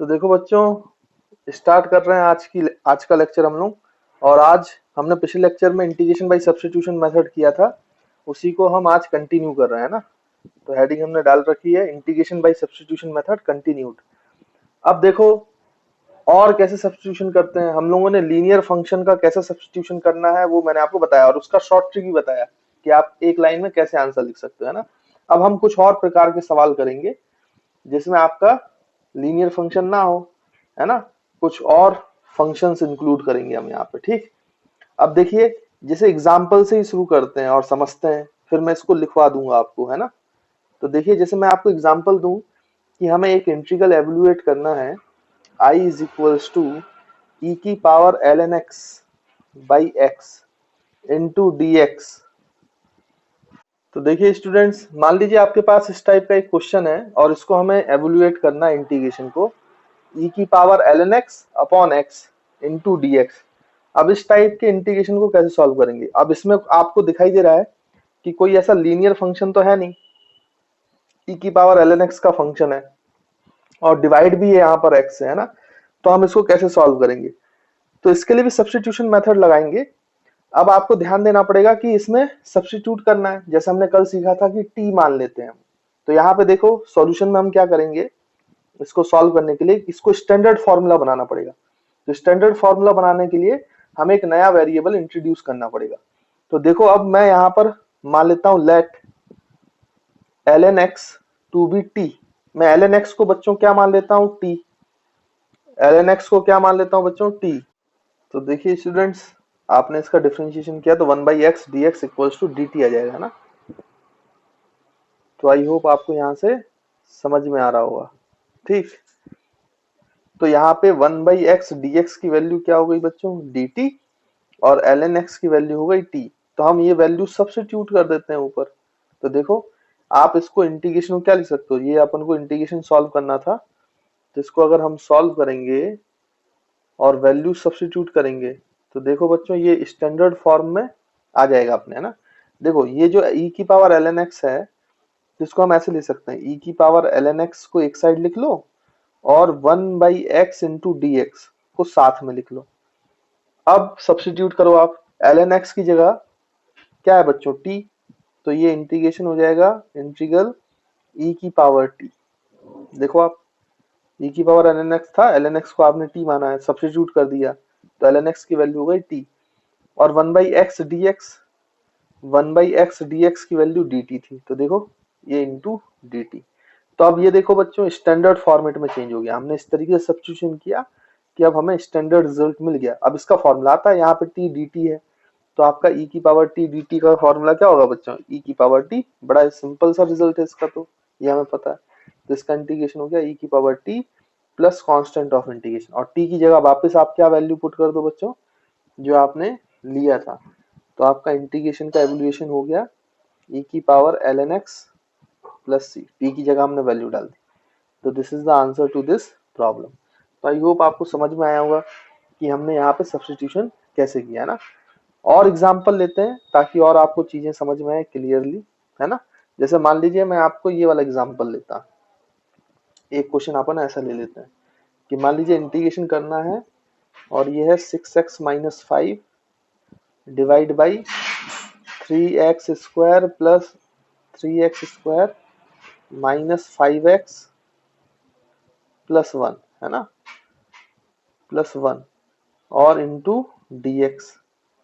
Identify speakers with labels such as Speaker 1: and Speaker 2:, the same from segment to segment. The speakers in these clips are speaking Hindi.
Speaker 1: तो देखो बच्चों, स्टार्ट कर रहे हैं आज का लेक्चर हम लोग। और आज हमने पिछले लेक्चर में इंटीग्रेशन बाय सब्स्टिट्यूशन मेथड किया था, उसी को हम आज कंटिन्यू कर रहे हैं ना। तो हेडिंग हमने डाल रखी है integration by substitution method continued. अब देखो और कैसे सब्स्टिट्यूशन करते हैं। हम लोगों ने लीनियर फंक्शन का कैसे सब्स्टिट्यूशन करना है वो मैंने आपको बताया, और उसका शॉर्ट ट्रिक भी बताया कि आप एक लाइन में कैसे आंसर लिख सकते हो, है ना। अब हम कुछ और प्रकार के सवाल करेंगे जिसमें आपका लीनियर फंक्शन ना हो, है ना। कुछ और फंक्शंस इंक्लूड करेंगे हम यहाँ पे, ठीक। अब देखिए, जैसे एग्जाम्पल से ही शुरू करते हैं और समझते हैं, फिर मैं इसको लिखवा दूंगा आपको, है ना। तो देखिए, जैसे मैं आपको एग्जाम्पल दूं कि हमें एक इंटीग्रल एवेल्यूएट करना है I इज इक्वल्स टू ई की power ln x by x into d x. तो देखिए स्टूडेंट्स, मान लीजिए आपके पास इस टाइप का एक क्वेश्चन है और इसको हमें एवेल्यूएट करना है इंटीग्रेशन को e की power ln x upon x into d x. अब इस टाइप के इंटीग्रेशन को कैसे सॉल्व करेंगे। अब इसमें आपको दिखाई दे रहा है कि कोई ऐसा लीनियर फंक्शन तो है नहीं, e की पावर ln x का फंक्शन है और डिवाइड भी है यहाँ पर x से, है ना। तो हम इसको कैसे सॉल्व करेंगे, तो इसके लिए भी सब्स्टिट्यूशन मेथड लगाएंगे। अब आपको ध्यान देना पड़ेगा कि इसमें सब्स्टिट्यूट करना है, जैसे हमने कल सीखा था कि t मान लेते हैं हम। तो यहाँ पे देखो सॉल्यूशन में हम क्या करेंगे, इसको सॉल्व करने के लिए इसको स्टैंडर्ड फॉर्मूला बनाना पड़ेगा। तो स्टैंडर्ड फॉर्मूला बनाने के लिए हमें एक नया वेरिएबल इंट्रोड्यूस करना पड़ेगा। तो देखो अब मैं यहाँ पर मान लेता हूँ let ln x to be t। मैं ln x को बच्चों क्या मान लेता हूँ, t। ln x को क्या मान लेता हूँ बच्चों, t। तो देखिए स्टूडेंट्स, आपने इसका डिफरेंशिएशन किया तो 1/x dx equals to dt आ जाएगा, है ना। तो आई होप आपको यहाँ से समझ में आ रहा होगा, ठीक। तो यहाँ पे 1/x dx की वैल्यू क्या हो गई बच्चों, dt, और ln x की वैल्यू हो गई t। तो हम ये वैल्यू सब्स्टिट्यूट कर देते हैं ऊपर। तो देखो आप इसको इंटीग्रेशन में क्या लिख सकते हो, ये अपन को इंटीग्रेशन सॉल्व करना था, तो इसको अगर हम सॉल्व करेंगे और वैल्यू सब्स्टिट्यूट करेंगे तो देखो बच्चों ये स्टैंडर्ड फॉर्म में आ जाएगा अपने, है ना। देखो ये जो e की पावर ln x है, जिसको हम ऐसे लिख सकते हैं, e की पावर ln x को एक साइड लिख लो और 1/x इंटू डी एक्स को साथ में लिख लो। अब सब्स्टिट्यूट करो आप, ln x की जगह क्या है बच्चों, t। तो ये इंटीग्रेशन हो जाएगा इंटीग्रल e की पावर t। देखो आप, e की पावर ln x था, ln x को आपने t माना है, सब्स्टिट्यूट कर दिया तो ln x की वैल्यू हो गई t, और 1/x dx, 1/x dx की वैल्यू dt थी। तो देखो ये इंटू dt। तो अब ये देखो बच्चों स्टैंडर्ड फॉर्मेट में चेंज हो गया, हमने इस तरीके से सब्स्टिट्यूशन किया कि अब हमें स्टैंडर्ड रिजल्ट मिल गया। अब इसका फॉर्मूला आता है, यहाँ पे t dt है, तो आपका e की पावर t dt का फॉर्मूला क्या होगा बच्चों, e की पावर t। बड़ा सिंपल सा रिजल्ट है इसका, तो ये हमें पता है। तो इसका इंटीग्रेशन हो गया e की power t plus constant of integration, और t की जगह वापस आप क्या वैल्यू पुट कर दो बच्चों, जो आपने लिया था। तो आपका इंटीग्रेशन का एवोल्यूशन हो गया e की power ln x plus c, t की जगह हमने वैल्यू डाल दी। तो this is the answer to this problem. तो आई होप आपको समझ में आया होगा कि हमने यहाँ पे सब्स्टिट्यूशन कैसे किया, है ना। और एग्जांपल लेते हैं ताकि और आपको चीजें समझ में आए क्लियरली, है ना। जैसे मान लीजिए मैं आपको ये वाला एग्जांपल लेता, एक क्वेश्चन अपन ऐसा ले लेते हैं कि मान लीजिए इंटीग्रेशन करना है और ये है 6x minus 5 divide by 3x square plus 3x square minus 5x plus 1, है ना, प्लस 1 और इंटू dx,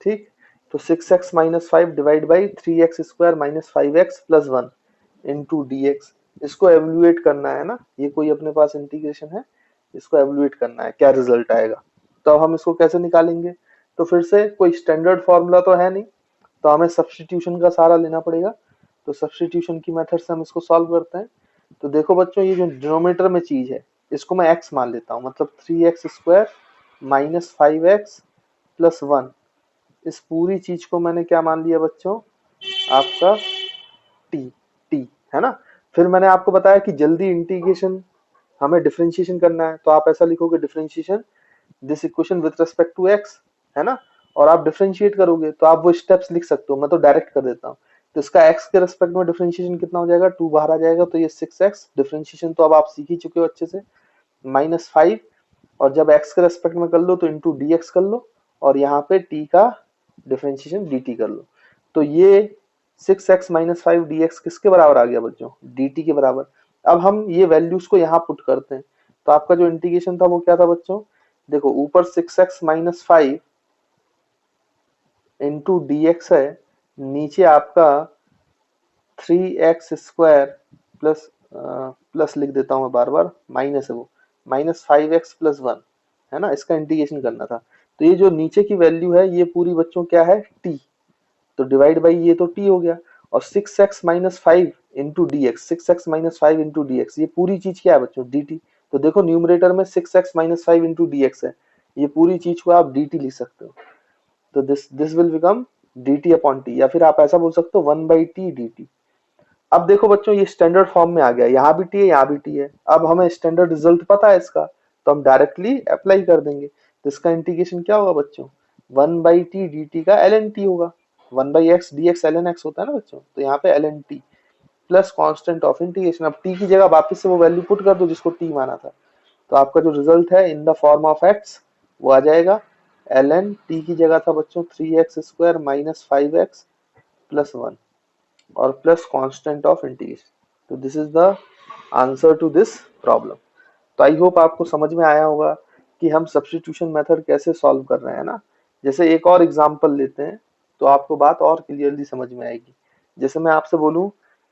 Speaker 1: ठीक। तो 6x minus 5 divide by 3x square minus 5x plus 1 into dx। इसको एवेल्यूएट करना है ना, ये कोई अपने पास इंटीग्रेशन है, इसको एवेल्यूएट करना है क्या रिजल्ट आएगा। तो अब हम इसको कैसे निकालेंगे, तो फिर से कोई स्टैंडर्ड फॉर्मूला तो है नहीं, तो हमें सब्स्टिट्यूशन का सहारा लेना पड़ेगा। तो सब्स्टिट्यूशन की मेथड से हम इसको सॉल्व करते हैं। तो देखो बच्चों ये जो डिनोमिनेटर में चीज है इसको मैं x मान लेता हूँ, मतलब 3x square minus 5x plus 1, इस पूरी चीज को मैंने क्या मान लिया बच्चों, आपका t, है ना। फिर मैंने आपको बताया कि जल्दी इंटीग्रेशन हमें डिफरेंशिएशन करना है, तो आप ऐसा लिखोगे differentiation this equation with respect to x, है ना। और आप डिफरेंशिएट करोगे तो आप वो स्टेप्स लिख सकते हो, मैं तो डायरेक्ट कर देता हूँ। तो इसका x के रिस्पेक्ट में डिफरेंशिएशन कितना हो जाएगा, 2 बाहर आ जाएगा, तो ये 6x। डिफरेंशिएशन तो अब आप सीख ही चुके हो अच्छे से, -5, और जब x के रेस्पेक्ट में कर लो तो इंटू dx कर लो, और यहाँ पे t का डिफरेंशिएशन dt कर लो। तो ये 6x - 5 dx किसके बराबर आ गया बच्चों? dt के बराबर। अब हम ये वैल्यूज को यहाँ पुट करते हैं, तो आपका जो इंटीग्रेशन था वो क्या था बच्चों? देखो ऊपर 6x - 5 इंटू dx है, नीचे आपका 3x² प्लस प्लस लिख देता हूँ मैं बार बार, माइनस है वो, -5x + 1 है ना, इसका इंटीग्रेशन करना था। तो ये जो नीचे की वैल्यू है ये पूरी बच्चों क्या है? t। तो डिवाइड बाई ये तो t हो गया, और 6x - 5 into dx, 6x - 5 into dx, ये पूरी चीज क्या है बच्चों? dt। तो देखो न्यूमरेटर में 6x - 5 इंटू dx है, ये पूरी चीज को आप dt लिख सकते हो। तो this will become dt upon t, या फिर आप ऐसा बोल सकते हो 1/t dt। अब देखो बच्चों ये स्टैंडर्ड फॉर्म में आ गया, यहाँ भी t है यहाँ भी t है। अब हमें स्टैंडर्ड रिजल्ट पता है इसका, तो हम डायरेक्टली अप्लाई कर देंगे। तो इसका इंटीग्रेशन क्या होगा बच्चों? 1/t dt का ln t होगा। 1/x dx ln x होता है ना बच्चों, तो यहाँ पे ln t plus constant of integration. अब t की जगह वापस से वो वैल्यू पुट कर दो जिसको t माना था, तो आपका जो रिजल्ट है in the form of x वो आ जाएगा। ln t की जगह था बच्चों 3x² - 5x + 1 और प्लस कांस्टेंट ऑफ इंटीग्रेशन। तो this is the answer to this problem. तो आई होप आपको समझ में आया होगा कि हम सब्स्टिट्यूशन मेथड कैसे सॉल्व कर रहे हैं ना। जैसे एक और एग्जांपल लेते हैं तो आपको बात और क्लियरली समझ में आएगी। जैसे मैं आपसे बोलूं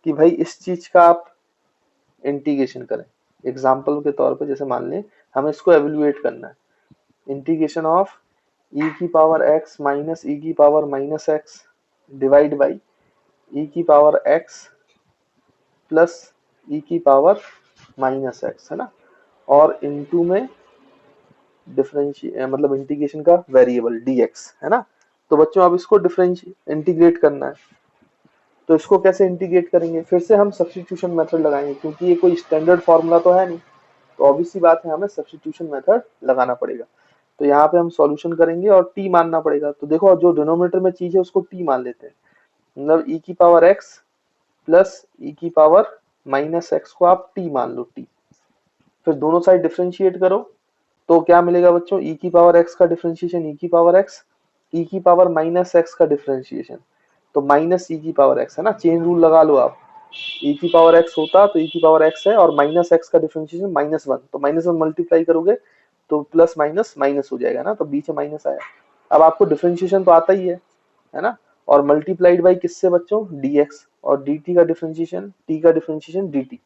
Speaker 1: कि भाई इस चीज का आप इंटीग्रेशन करें, एग्जांपल के तौर पे जैसे मान लें हमें इसको एवेल्युएट करना है, इंटीग्रेशन ऑफ e की पावर x माइनस e की power -x divide by e की पावर x प्लस e की पावर -x है ना, और इनटू में डिफरेंशिएट मतलब इंटीग्रेशन का वेरिएबल dx है ना। तो बच्चों अब इसको डिफरेंशिएट इंटीग्रेट करना है, तो इसको कैसे इंटीग्रेट करेंगे? फिर से हम सब्स्टिट्यूशन मेथड लगाएंगे, क्योंकि ये कोई स्टैंडर्ड फॉर्मूला तो है नहीं, तो ऑब्वियस सी बात है हमें सब्स्टिट्यूशन मेथड लगाना पड़ेगा। तो यहाँ पे हम सॉल्यूशन करेंगे और t मानना पड़ेगा। तो देखो जो डिनोमिनेटर में चीज है उसको t मान लेते हैं, मतलब e की पावर x प्लस e की पावर -x को आप t मान लो, t। फिर दोनों साइड डिफरेंशिएट करो तो क्या मिलेगा बच्चों? e की पावर x का डिफरेंशिएशन e की पावर x, e की पावर -x का डिफरेंशिएशन तो माइनस e की पावर x है ना, चेन रूल लगा लो आप। e की पावर x होता तो e की पावर x है, और -x का डिफरेंशिएशन -1, तो -1 मल्टीप्लाई करोगे तो प्लस माइनस माइनस हो जाएगा ना, तो बीच में माइनस आया। अब आपको डिफरेंशिएशन तो आता ही है ना, और मल्टीप्लाइड बाई किससे बच्चों? dx, और dt का डिफरेंशिएशन, t का डिफरेंशिएशन dt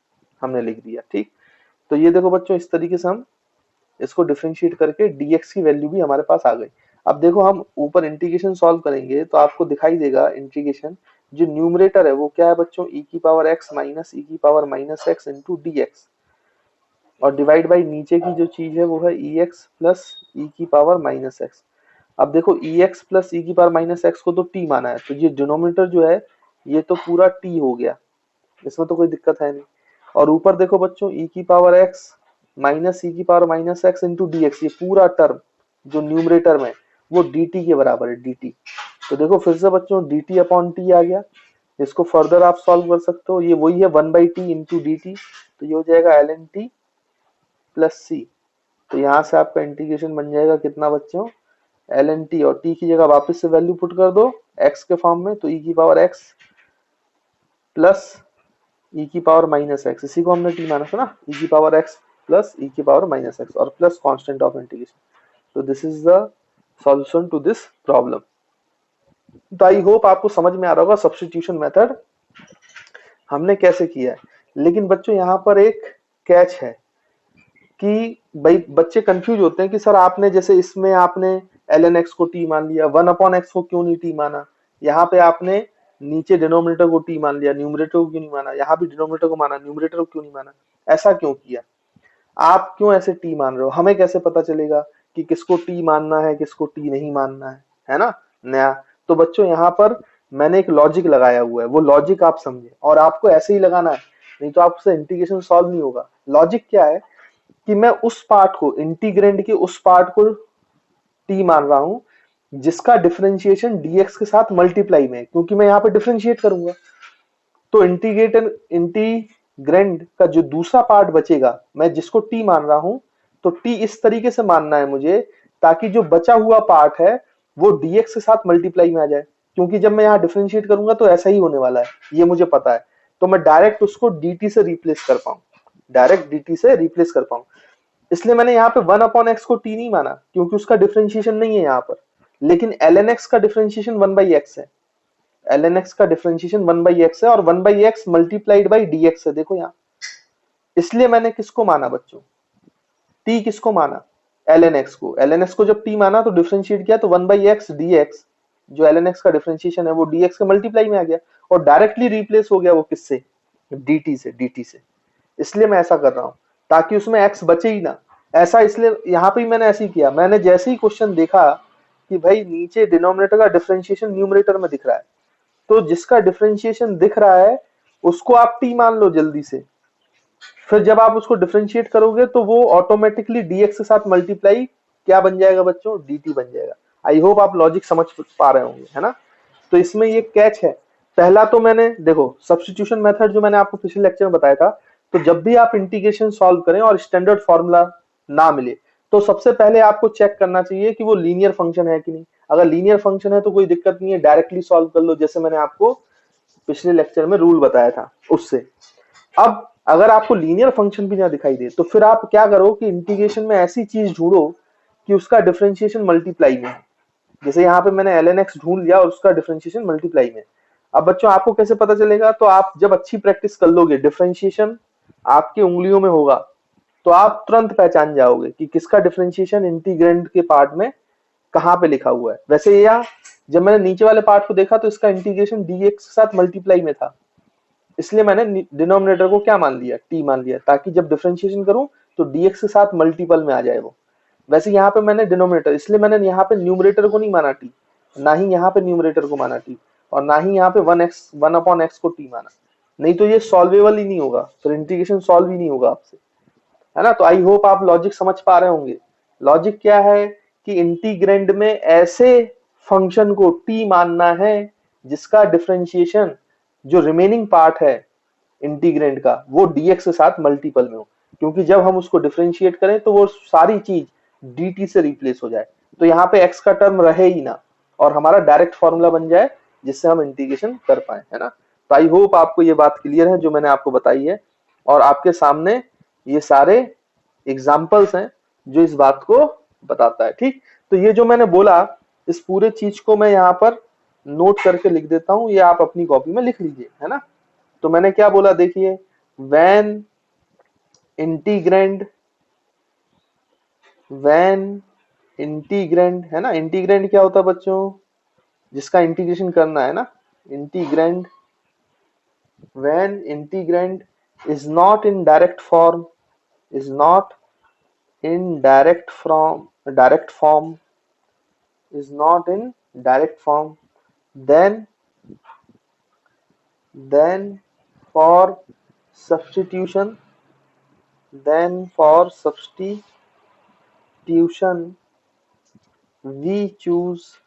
Speaker 1: हमने लिख दिया, ठीक। तो ये देखो बच्चों इस तरीके से हम इसको डिफरेंशिएट करके dx की वैल्यू भी हमारे पास आ गई। अब देखो हम ऊपर इंटीग्रेशन सॉल्व करेंगे तो आपको दिखाई देगा इंटीग्रेशन जो न्यूमरेटर है वो क्या है बच्चों? e की पावर x माइनस e की पावर -x इंटू dx, और डिवाइड बाई नीचे की जो चीज है वो है ex प्लस e की पावर -x। अब देखो ex प्लस e की पावर -x को तो t माना है, तो ये डिनोमिनेटर जो है ये तो पूरा t हो गया, इसमें तो कोई दिक्कत है नहीं। और ऊपर देखो बच्चों e की पावर x माइनस e की पावर -x इंटू dx, ये पूरा टर्म जो न्यूमरेटर में वो dt के बराबर है, dt। तो देखो फिर से बच्चों dt अपॉन t आ गया, इसको फर्दर आप सॉल्व कर सकते हो, ये वही है 1/t इंटू dt, तो ये हो जाएगा ln t प्लस c। तो यहाँ से आपका इंटीग्रेशन बन जाएगा कितना बच्चों? ln t, और t की जगह वापस से वैल्यू पुट कर दो x के फॉर्म में, तो e की पावर x प्लस e की पावर -x, इसी को हमने t माना था ना, e की पावर x प्लस e की पावर -x और प्लस कांस्टेंट ऑफ इंटीग्रेशन। तो this is the solution to this problem. तो आई होप आपको समझ में आ रहा होगा सब्स्टिट्यूशन मेथड हमने कैसे किया है। लेकिन बच्चों यहाँ पर एक कैच है कि भाई बच्चे कंफ्यूज होते हैं कि सर आपने जैसे इसमें आपने ln x को t मान लिया, 1/x को क्यों नहीं t माना? यहाँ पे आपने नीचे डिनोमिनेटर को t मान लिया, न्यूमरेटर को क्यों नहीं माना? यहाँ भी डिनोमिनेटर को माना, न्यूमरेटर को क्यों नहीं माना? ऐसा क्यों किया? आप क्यों ऐसे t मान रहे हो? हमें कैसे पता चलेगा कि किसको t मानना है किसको t नहीं मानना है ना नया। तो बच्चों यहाँ पर मैंने एक लॉजिक लगाया हुआ है, वो लॉजिक आप समझे, और आपको ऐसे ही लगाना है, नहीं तो आपसे इंटीग्रेशन सॉल्व नहीं होगा। लॉजिक क्या है कि मैं उस पार्ट को, इंटीग्रेंड के उस पार्ट को t मान रहा हूं जिसका डिफरेंशिएशन dx के साथ मल्टीप्लाई में है, क्योंकि मैं यहाँ पे डिफरेंशिएट करूंगा। तो इंटीग्रेंड का जो दूसरा पार्ट बचेगा मैं जिसको t मान रहा हूं तो t इस तरीके से मानना है मुझे ताकि जो बचा हुआ पार्ट है वो dx के साथ मल्टीप्लाई में आ जाए, क्योंकि जब मैं यहाँ डिफरेंशिएट करूंगा तो ऐसा ही होने वाला है, ये मुझे पता है। तो मैं डायरेक्ट उसको dt से रिप्लेस कर पाऊं, डायरेक्ट dt से रिप्लेस कर पाऊं। इसलिए मैंने यहाँ पे 1/x को t नहीं माना, क्योंकि उसका डिफरेंशिएशन नहीं है यहाँ पर। लेकिन ln x का डिफरेंशिएशन 1/x है, ln x का डिफरेंशिएशन 1/x है, और 1/x मल्टीप्लाइड बाई dx है, देखो यहाँ। इसलिए मैंने किसको माना बच्चों, t किसको माना, ln x को। ln x को जब t माना तो डिफरेंशिएट किया तो 1/x dx, जो ln x का डिफरेंशिएशन है वो dx के मल्टीप्लाई में आ गया, और डायरेक्टली रिप्लेस हो गया वो किससे, dt से। इसलिए मैं ऐसा कर रहा हूं ताकि उसमें x बचे ही ना। ऐसा इसलिए यहाँ पे मैंने ऐसे ही किया, मैंने जैसे ही क्वेश्चन देखा कि भाई नीचे डिनोमिनेटर का डिफरेंशिएशन न्यूमरेटर में दिख रहा है, तो जिसका डिफरेंशिएशन दिख रहा है उसको आप t मान लो जल्दी से। फिर जब आप उसको डिफरेंशिएट करोगे तो वो ऑटोमेटिकली dx के साथ मल्टीप्लाई क्या बन जाएगा बच्चों, dt बन जाएगा। आई होप आप लॉजिक समझ पा रहे होंगे, है ना। तो इसमें ये कैच है। पहला तो मैंने देखो सब्स्टिट्यूशन मेथड जो मैंने आपको पिछले लेक्चर में बताया था, तो जब भी आप इंटीग्रेशन सॉल्व करें और स्टैंडर्ड फॉर्मूला ना मिले तो सबसे पहले आपको चेक करना चाहिए कि वो लीनियर फंक्शन है कि नहीं। अगर लीनियर फंक्शन है तो कोई दिक्कत नहीं है, डायरेक्टली सॉल्व कर लो, जैसे मैंने आपको पिछले लेक्चर में रूल बताया था उससे। अब अगर आपको लीनियर फंक्शन भी ना दिखाई दे तो फिर आप क्या करो कि इंटीग्रेशन में ऐसी चीज ढूंढो कि उसका डिफरेंशिएशन मल्टीप्लाई में है। जैसे यहाँ पे मैंने ln x ढूंढ लिया और उसका डिफरेंशिएशन मल्टीप्लाई में। अब बच्चों आपको कैसे पता चलेगा, तो आप जब अच्छी प्रैक्टिस कर लोगे, डिफरेंशिएशन आपकी उंगलियों में होगा, तो आप तुरंत पहचान जाओगे कि किसका डिफरेंशिएशन इंटीग्रेंड के पार्ट में कहाँ पे लिखा हुआ है। वैसे यह जब मैंने नीचे वाले पार्ट को देखा तो इसका इंटीग्रेशन dx के साथ मल्टीप्लाई में था, इसलिए मैंने डिनोमिनेटर को क्या मान लिया, t मान लिया, ताकि जब डिफरेंशिएशन करूं तो dx के साथ मल्टीपल में आ जाए वो। वैसे यहाँ पे मैंने डिनोमिनेटर, इसलिए मैंने यहाँ पे न्यूमरेटर को नहीं माना t, ना ही यहाँ पे न्यूमरेटर को माना t, और ना ही यहाँ पे 1/x को t माना, नहीं तो ये सॉल्वेबल ही नहीं होगा, फिर इंटीग्रेशन सॉल्व ही नहीं होगा आपसे, है ना। तो आई होप आप लॉजिक समझ पा रहे होंगे। लॉजिक क्या है कि इंटीग्रेंड में ऐसे फंक्शन को t मानना है जिसका डिफरेंशिएशन जो रिमेनिंग पार्ट है इंटीग्रेंड का वो dx के साथ मल्टीपल में हो, क्योंकि जब हम उसको डिफरेंशिएट करें तो वो सारी चीज dt से रिप्लेस हो जाए, तो यहाँ पे x का टर्म रहे ही ना और हमारा डायरेक्ट फॉर्मूला बन जाए जिससे हम इंटीग्रेशन कर पाए, है ना। तो आई होप आपको ये बात क्लियर है जो मैंने आपको बताई है, और आपके सामने ये सारे एग्जाम्पल्स हैं जो इस बात को बताता है, ठीक। तो ये जो मैंने बोला इस पूरे चीज को मैं यहाँ पर नोट करके लिख देता हूं, ये आप अपनी कॉपी में लिख लीजिए, है ना। तो मैंने क्या बोला देखिए, when इंटीग्रेंड, when इंटीग्रेंड, है ना। इंटीग्रेंड क्या होता है बच्चों, जिसका इंटीग्रेशन करना है ना, integrand. when integrand is not in direct form, is not in direct form, is not in direct form, then for substitution, then for substitution we choose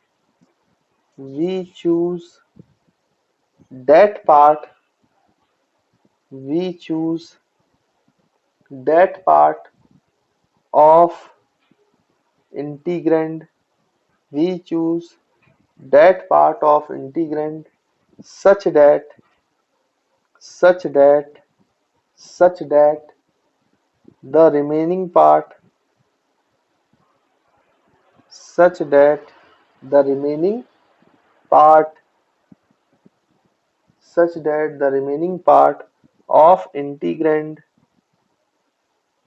Speaker 1: that part, we choose that part of integrand, we choose that part of integrand such that the remaining part, such that the remaining part, such that the remaining part of integrand,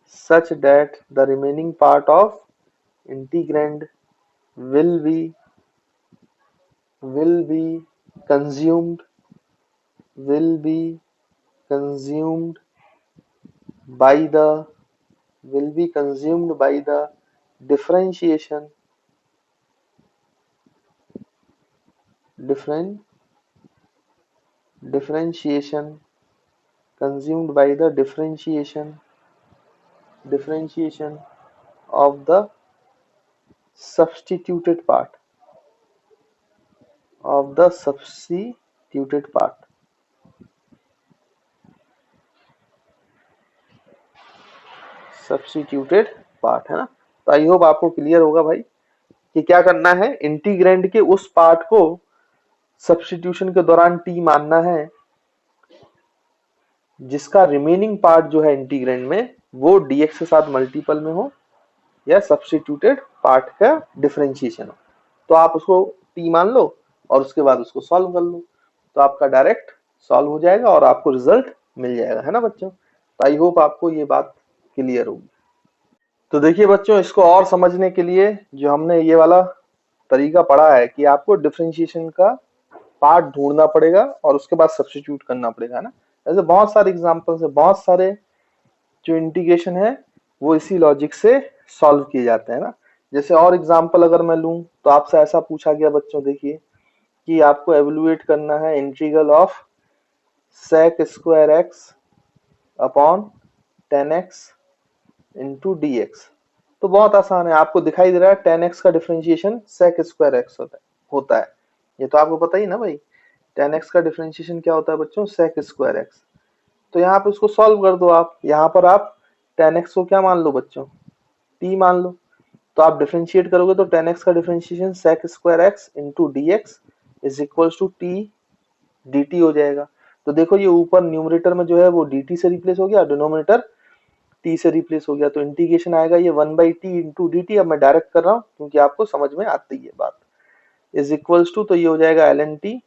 Speaker 1: such that the remaining part of integrand will be consumed, will be consumed by the, will be consumed by the differentiation, differentiation, consumed by the differentiation of the substituted part, of the substituted part. Substituted part, है ना। तो आई होप आपको क्लियर होगा भाई कि क्या करना है, इंटीग्रैंड के उस पार्ट को सब्स्टिट्यूशन के दौरान टी मानना है जिसका रिमेनिंग पार्ट जो है इंटीग्रैंड में वो dx के साथ मल्टीपल में हो या सब्स्टिट्यूटेड पार्ट का डिफरेंशिएशन हो। तो आप उसको टी मान लो और उसके बाद उसको सॉल्व कर लो, तो आपका डायरेक्ट सॉल्व हो जाएगा और आपको रिजल्ट मिल जाएगा, है ना बच्चों। तो आई होप आपको ये बात क्लियर होगी। तो देखिए बच्चों, इसको और समझने के लिए जो हमने ये वाला तरीका पढ़ा है कि आपको डिफरेंशिएशन का पार्ट ढूंढना पड़ेगा और उसके बाद सब्स्टिट्यूट करना पड़ेगा, है ना। ऐसे बहुत सारे एग्जांपल्स है, बहुत सारे जो इंटीग्रेशन है वो इसी लॉजिक से सॉल्व किए जाते हैं ना। जैसे और एग्जांपल अगर मैं लूं तो आपसे ऐसा पूछा गया बच्चों, देखिए कि आपको एवेलुएट करना है integral of sec square x upon 10x into d x. तो बहुत आसान है, आपको दिखाई दे रहा है 10x का डिफरेंशिएशन sec स्क्वायर एक्स होता है। ये तो आपको पता ही ना भाई, 10x का डिफरेंशिएशन क्या होता है बच्चों, sec स्क्वायर एक्स। तो यहाँ पे उसको सॉल्व कर दो आप, यहाँ पर आप 10x को क्या मान लो बच्चों, t मान लो। तो आप डिफरेंशिएट करोगे तो 10x का differentiation sec square x into d x is equal to t dt हो जाएगा। तो देखो ये ऊपर न्यूमरेटर में जो है वो dt से रिप्लेस हो गया, डिनोमिनेटर t से रिप्लेस हो गया, तो इंटीग्रेशन आएगा ये 1/t इंटू dt। अब मैं डायरेक्ट कर रहा हूँ क्योंकि आपको समझ में आती है बात, इज इक्वल्स टू, तो ये हो जाएगा ln t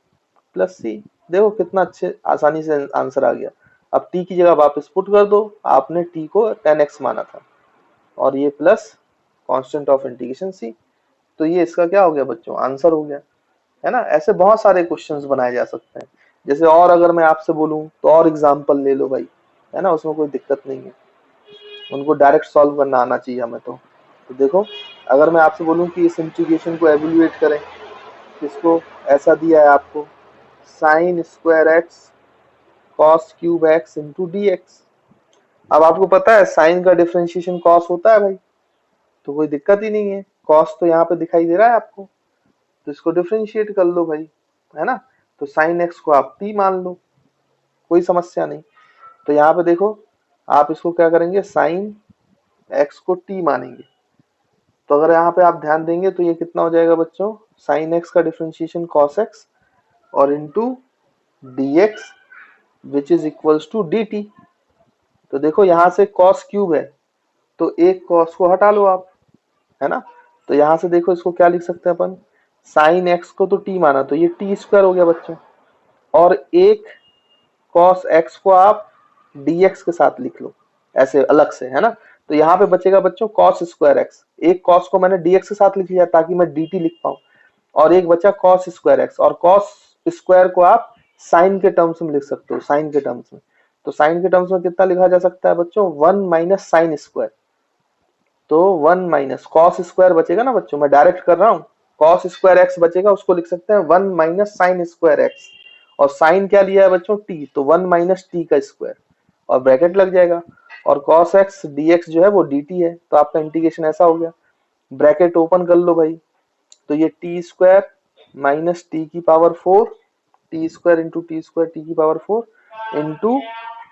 Speaker 1: प्लस c। देखो कितना अच्छे आसानी से आंसर आ गया। अब t की जगह वापस पुट कर दो, आपने t को 10x माना था और ये plus constant of integration c, तो ये इसका क्या हो गया बच्चों, आंसर हो गया, है ना। ऐसे बहुत सारे क्वेश्चंस बनाए जा सकते हैं। जैसे और अगर मैं आपसे बोलूं तो और एग्जांपल ले लो भाई, है ना, उसमें कोई दिक्कत नहीं है, उनको डायरेक्ट सॉल्व करना आना चाहिए हमें। तो देखो अगर मैं आपसे बोलूं कि इस इंटीग्रेशन को एवेल्युएट करें, इसको ऐसा दिया है आपको sine square x cos cube x into d x. अब आपको पता है साइन का डिफरेंशिएशन कॉस होता है भाई, तो कोई दिक्कत ही नहीं है, कॉस तो यहाँ पे दिखाई दे रहा है आपको, तो इसको डिफरेंशिएट कर लो भाई, है ना। तो साइन एक्स को आप टी मान लो, कोई समस्या नहीं। तो यहाँ पे देखो आप इसको क्या करेंगे, साइन एक्स को टी मानेंगे, तो अगर यहाँ पे आप ध्यान देंगे तो ये कितना हो जाएगा बच्चों, साइन एक्स का डिफरेंशिएशन कॉस एक्स और into d x which is equals to d t. तो देखो यहाँ से कॉस क्यूब है तो एक कॉस को हटा लो आप, है ना। तो यहाँ से देखो इसको क्या लिख सकते हैं अपन, साइन एक्स को तो टी माना तो ये टी स्क्वायर हो गया बच्चों, और एक कॉस एक्स को आप dx के साथ लिख लो ऐसे अलग से, है ना। तो यहाँ पे बचेगा बच्चों कॉस स्क्वायर एक्स, एक कॉस को मैंने dx के साथ लिख लिया ताकि मैं dt लिख पाऊं, और एक बचा कॉस स्क्वायर एक्स, और कॉस स्क्वायर को आप साइन के टर्म्स में लिख सकते हो, साइन के टर्म्स में। तो साइन के टर्म्स में कितना लिखा जा सकता है बच्चों, 1 माइनस साइन स्क्वायर, तो 1 माइनस कॉस स्क्वायर बचेगा ना बच्चों, मैं डायरेक्ट कर रहा हूँ, कॉस स्क्वायर एक्स बचेगा, उसको लिख सकते हैं 1 माइनस साइन स्क्वायर एक्स, और साइन क्या लिया है बच्चों, टी, तो 1 माइनस टी का स्क्वायर और ब्रैकेट लग जाएगा, और cos x dx जो है वो dt है, तो आपका इंटीग्रेशन ऐसा हो गया, ब्रैकेट ओपन कर लो भाई, तो ये टी स्क्वायर माइनस टी की power 4, T square into T square T की पावर 4 इंटू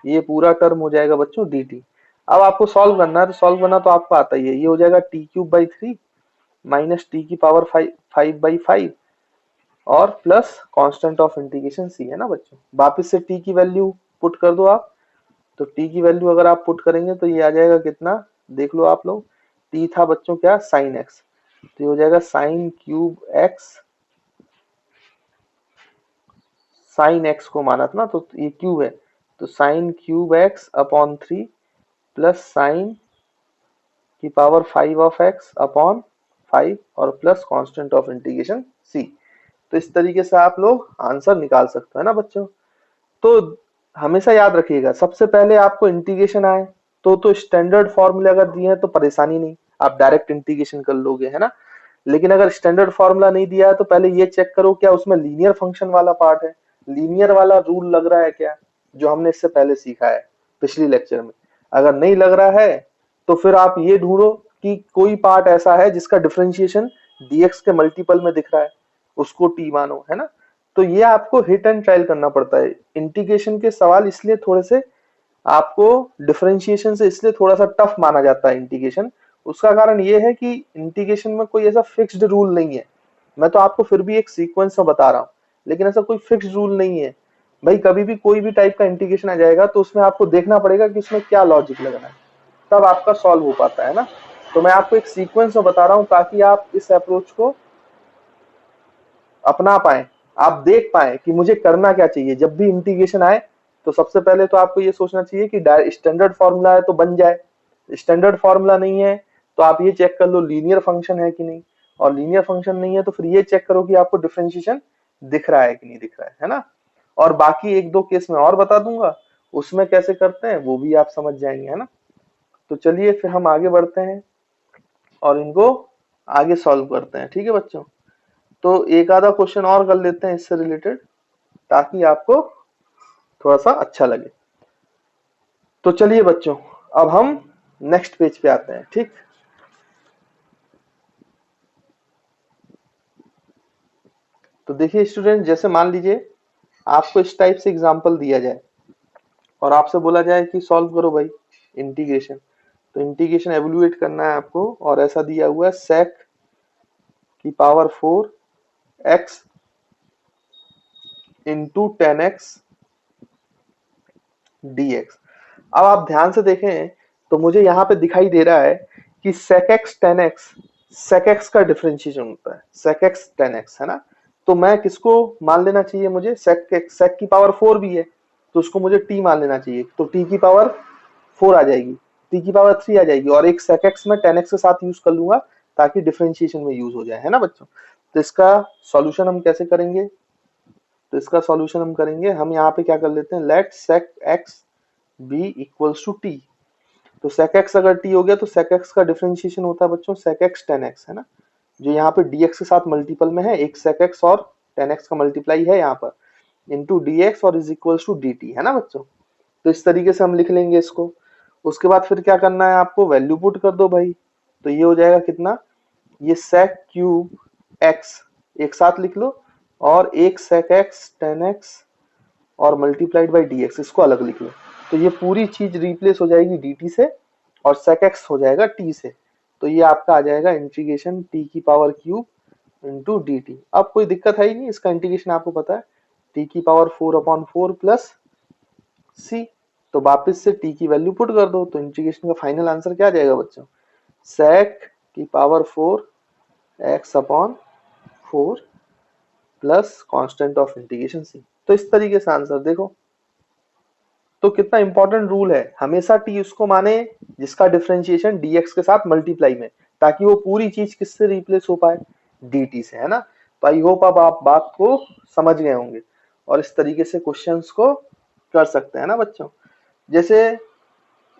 Speaker 1: ये पूरा टर्म हो जाएगा बच्चों dt। अब आपको सॉल्व करना है, तो सॉल्व करना तो आपको आता ही है, ये हो जाएगा T cube by 3 minus T की पावर 5/5 और plus constant of integration c, है ना बच्चों। वापस से t की वैल्यू पुट कर दो आप, तो t की वैल्यू अगर आप पुट करेंगे तो ये आ जाएगा कितना, देख लो आप लोग, t था बच्चों क्या, साइन x, तो ये हो जाएगा sine cube x, sine x को माना था ना तो ये क्यूब है, तो sign cube x upon 3 plus sign की पावर 5 ऑफ x अपॉन 5 और plus constant of integration c। तो इस तरीके से आप लोग आंसर निकाल सकते हैं ना बच्चों। तो हमेशा याद रखिएगा, सबसे पहले आपको इंटीग्रेशन आए तो स्टैंडर्ड फॉर्मूले अगर दिए हैं तो परेशानी नहीं, आप डायरेक्ट इंटीग्रेशन कर लोगे, है ना। लेकिन अगर स्टैंडर्ड फॉर्मूला नहीं दिया है तो पहले ये चेक करो क्या उसमें लीनियर फंक्शन वाला पार्ट है, लीनियर वाला रूल लग रहा है क्या, जो हमने इससे पहले सीखा है पिछली लेक्चर में। अगर नहीं लग रहा है तो फिर आप ये ढूंढो कि कोई पार्ट ऐसा है जिसका डिफरेंशिएशन dx के मल्टीपल में दिख रहा है, उसको t मानो, है ना। तो ये आपको हिट एंड ट्रायल करना पड़ता है। इंटीग्रेशन के सवाल इसलिए थोड़े से आपको डिफरेंशिएशन से इसलिए थोड़ा सा टफ माना जाता है इंटीग्रेशन, उसका कारण ये है कि इंटीग्रेशन में कोई ऐसा फिक्स्ड रूल नहीं है। मैं तो आपको फिर भी एक सीक्वेंस में बता रहा हूँ, लेकिन ऐसा कोई फिक्स्ड रूल नहीं है भाई। कभी भी कोई भी टाइप का इंटीग्रेशन आ जाएगा तो उसमें आपको देखना पड़ेगा कि उसमें क्या लॉजिक लग रहा है, तब आपका सॉल्व हो पाता है ना। तो मैं आपको एक सीक्वेंस में बता रहा हूँ ताकि आप इस अप्रोच को अपना पाए, आप देख पाए कि मुझे करना क्या चाहिए। जब भी इंटीग्रेशन आए तो सबसे पहले तो आपको ये सोचना चाहिए कि स्टैंडर्ड फॉर्मूला है तो बन जाए, स्टैंडर्ड फॉर्मूला नहीं है तो आप ये चेक कर लो लीनियर फंक्शन है कि नहीं, और लीनियर फंक्शन नहीं है तो फिर ये चेक करो कि आपको डिफरेंशिएशन दिख रहा है कि नहीं दिख रहा है ना। और बाकी एक दो केस में और बता दूंगा, उसमें कैसे करते हैं वो भी आप समझ जाएंगे, है ना। तो चलिए फिर हम आगे बढ़ते हैं और इनको आगे सॉल्व करते हैं, ठीक है बच्चों। तो एक आधा क्वेश्चन और कर लेते हैं इससे रिलेटेड ताकि आपको थोड़ा सा अच्छा लगे। तो चलिए बच्चों अब हम नेक्स्ट पेज पे आते हैं, ठीक। तो देखिए स्टूडेंट, जैसे मान लीजिए आपको इस टाइप से एग्जांपल दिया जाए और आपसे बोला जाए कि सॉल्व करो भाई इंटीग्रेशन। तो इंटीग्रेशन एवेल्युएट करना है आपको, और ऐसा दिया हुआ है sec की power 4 x into 10x dx। अब आप ध्यान से देखें तो मुझे यहाँ पे दिखाई दे रहा है कि sec x 10x sec x का डिफरेंशिएशन होता है, sec x 10x है ना। तो मैं किसको मान लेना चाहिए मुझे, sec की पावर 4 भी है तो उसको मुझे t मान लेना चाहिए। तो t की पावर 4 आ जाएगी, t की पावर 3 आ जाएगी, और एक sec x में 10x के साथ यूज कर लूंगा ताकि डिफरेंशिएशन में यूज हो जाए, है ना बच्चों। तो इसका सॉल्यूशन हम कैसे करेंगे, तो इसका सॉल्यूशन हम करेंगे, हम यहाँ पे क्या कर लेते हैं, let sec x be equals to t. तो sec x अगर t हो गया तो sec x का डिफरेंशिएशन होता है बच्चों sec x 10x, है ना। जो यहाँ पे dx के साथ मल्टीपल में है, एक sec x और 10x का मल्टीप्लाई है यहाँ पर, इंटू dx और इज इक्वल्स टू dt, है ना बच्चों। तो इस तरीके से हम लिख लेंगे इसको। उसके बाद फिर क्या करना है आपको, वैल्यू पुट कर दो भाई। तो ये हो जाएगा कितना, ये sec क्यूब x एक साथ लिख लो, और एक sec x 10x और मल्टीप्लाइड बाई dx इसको अलग लिख लो। तो ये पूरी चीज रिप्लेस हो जाएगी dt से और sec x हो जाएगा t से। तो ये आपका आ जाएगा इंटीग्रेशन t की पावर क्यूब इंटू dt। अब कोई दिक्कत है ही नहीं, इसका इंटीग्रेशन आपको पता है t की पावर 4/4 प्लस c। तो वापस से t की वैल्यू पुट कर दो, तो इंटीग्रेशन का फाइनल आंसर क्या आ जाएगा बच्चों, sec की power 4 x/4 plus constant of integration c। तो इस तरीके से आंसर देखो। तो कितना इंपॉर्टेंट रूल है, हमेशा t उसको माने जिसका डिफरेंशिएशन dx के साथ मल्टीप्लाई में, ताकि वो पूरी चीज किससे रिप्लेस हो पाए, dt से, है ना। तो आई होप अब आप बात को समझ गए होंगे और इस तरीके से क्वेश्चंस को कर सकते हैं ना बच्चों। जैसे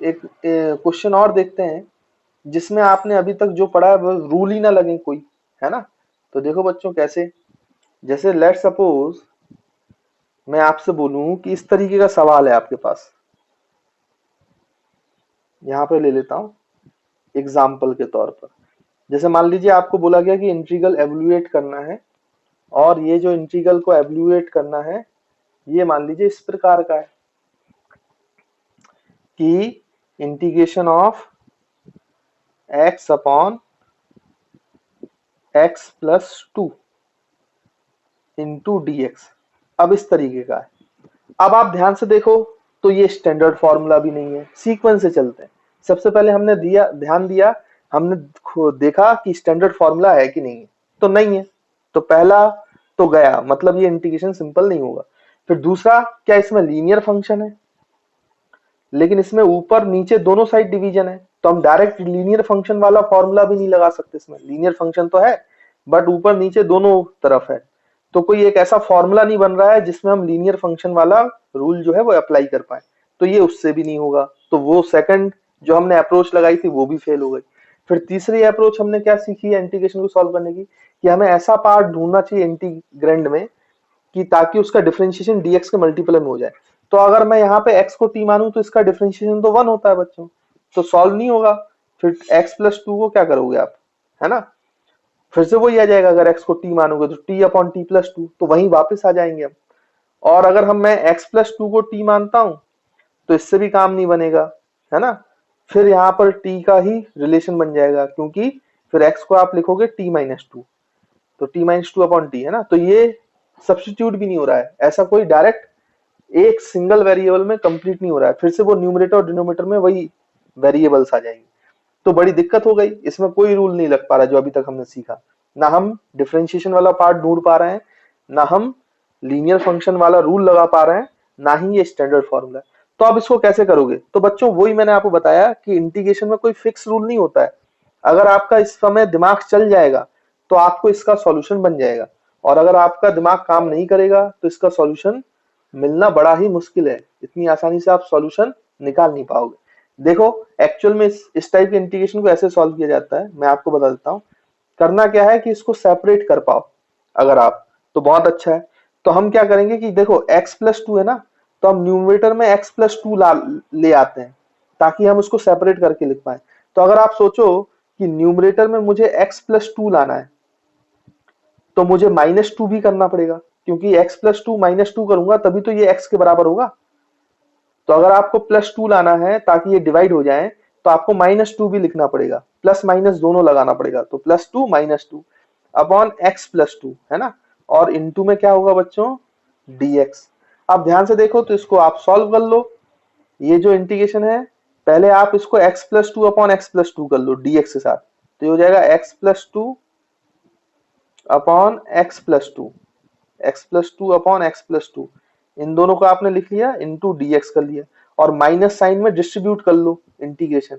Speaker 1: एक क्वेश्चन और देखते हैं जिसमें आपने अभी तक जो पढ़ा है वो रूल ही ना लगे कोई, है ना। तो देखो बच्चों कैसे, जैसे लेट सपोज मैं आपसे बोलूं कि इस तरीके का सवाल है आपके पास, यहां पे ले लेता हूं एग्जाम्पल के तौर पर। जैसे मान लीजिए आपको बोला गया कि इंटीग्रल एवल्यूएट करना है, और ये जो इंटीग्रल को एवल्यूएट करना है ये मान लीजिए इस प्रकार का है कि integration of x upon x plus 2 into dx। अब इस तरीके का है। अब आप ध्यान से देखो तो ये स्टैंडर्ड फॉर्मूला भी नहीं है, सीक्वेंस से चलते हैं। सबसे पहले हमने ध्यान दिया, हमने देखा कि स्टैंडर्ड फॉर्मूला है कि नहीं है, तो नहीं है। तो पहला तो गया, मतलब ये इंटीग्रेशन सिंपल नहीं होगा। फिर दूसरा, क्या इसमें लीनियर फंक्शन है, लेकिन इसमें ऊपर नीचे दोनों साइड डिवीजन है, तो हम डायरेक्ट लीनियर फंक्शन वाला फॉर्मूला भी नहीं लगा सकते। इसमें लीनियर फंक्शन तो है बट ऊपर नीचे दोनों तरफ है, तो कोई एक ऐसा फॉर्मूला नहीं बन रहा है जिसमें हम लीनियर फंक्शन वाला रूल जो है वो अप्लाई कर पाए, तो ये उससे भी नहीं होगा। तो वो सेकंड जो हमने अप्रोच लगाई थी वो भी फेल हो गई। फिर तीसरी अप्रोच हमने क्या सीखी है इंटीग्रेशन को सॉल्व करने की, कि हमें ऐसा पार्ट ढूंढना चाहिए इंटीग्रैंड में कि ताकि उसका डिफरेंशिएशन dx के मल्टीपल में हो जाए। तो अगर मैं यहाँ पे x को t मानूं तो इसका डिफरेंशिएशन तो 1 होता है बच्चों, तो सॉल्व नहीं होगा। फिर x प्लस 2 को क्या करोगे आप, है ना, फिर से वही आ जाएगा। अगर x को t मानोगे तो t अपॉन t प्लस 2, तो वहीं वापस आ जाएंगे हम। और अगर मैं x प्लस 2 को t मानता हूं तो इससे भी काम नहीं बनेगा, है ना। फिर यहाँ पर t का ही रिलेशन बन जाएगा, क्योंकि फिर x को आप लिखोगे t माइनस टू, तो t minus two upon T है ना। तो ये सब्स्टिट्यूट भी नहीं हो रहा है, ऐसा कोई डायरेक्ट एक सिंगल वेरिएबल में कंप्लीट नहीं हो रहा है, फिर से वो न्यूमरेटर और डिनोमिनेटर में वही वेरिएबल्स आ जाएंगे। तो बड़ी दिक्कत हो गई, इसमें कोई रूल नहीं लग पा रहा जो अभी तक हमने सीखा। ना हम डिफरेंशिएशन वाला पार्ट ढूंढ पा रहे हैं, ना हम लीनियर फंक्शन वाला रूल लगा पा रहे हैं, ना ही ये स्टैंडर्ड फॉर्मूला है। तो आप इसको कैसे करोगे? तो बच्चों वही मैंने आपको बताया कि इंटीग्रेशन में कोई फिक्स रूल नहीं होता है। अगर आपका इस समय दिमाग चल जाएगा तो आपको इसका सॉल्यूशन बन जाएगा, और अगर आपका दिमाग काम नहीं करेगा तो इसका सॉल्यूशन मिलना बड़ा ही मुश्किल है। इतनी आसानी से आप सॉल्यूशन निकाल नहीं पाओगे। देखो एक्चुअल में इस टाइप के इंटीग्रेशन को ऐसे सॉल्व किया जाता है, मैं आपको बता देता हूँ। करना क्या है कि इसको सेपरेट कर पाओ अगर आप, तो बहुत अच्छा है। तो हम क्या करेंगे कि देखो x प्लस टू है ना, तो हम न्यूमरेटर में x प्लस टू ले आते हैं ताकि हम उसको सेपरेट करके लिख पाए। तो अगर आप सोचो कि न्यूमरेटर में मुझे x प्लस टू लाना है, तो मुझे माइनस टू भी करना पड़ेगा, क्योंकि x plus to minus two करूंगा तभी तो ये x के बराबर होगा। तो अगर आपको प्लस टू लाना है ताकि ये डिवाइड हो जाए, तो आपको माइनस टू भी लिखना पड़ेगा, प्लस माइनस दोनों लगाना पड़ेगा। तो plus two minus two upon x plus to है ना, और इनटू में क्या होगा बच्चों, dx। अब ध्यान से देखो तो इसको आप सॉल्व कर लो। ये जो इंटीग्रेशन है, पहले आप इसको x plus two upon x plus to कर लो dx के साथ, तो ये हो जाएगा x plus two upon x plus two, x plus two upon x plus two, इन दोनों को आपने लिख लिया, इंटू dx कर लिया, और माइनस साइन में डिस्ट्रीब्यूट कर लो इंटीग्रेशन,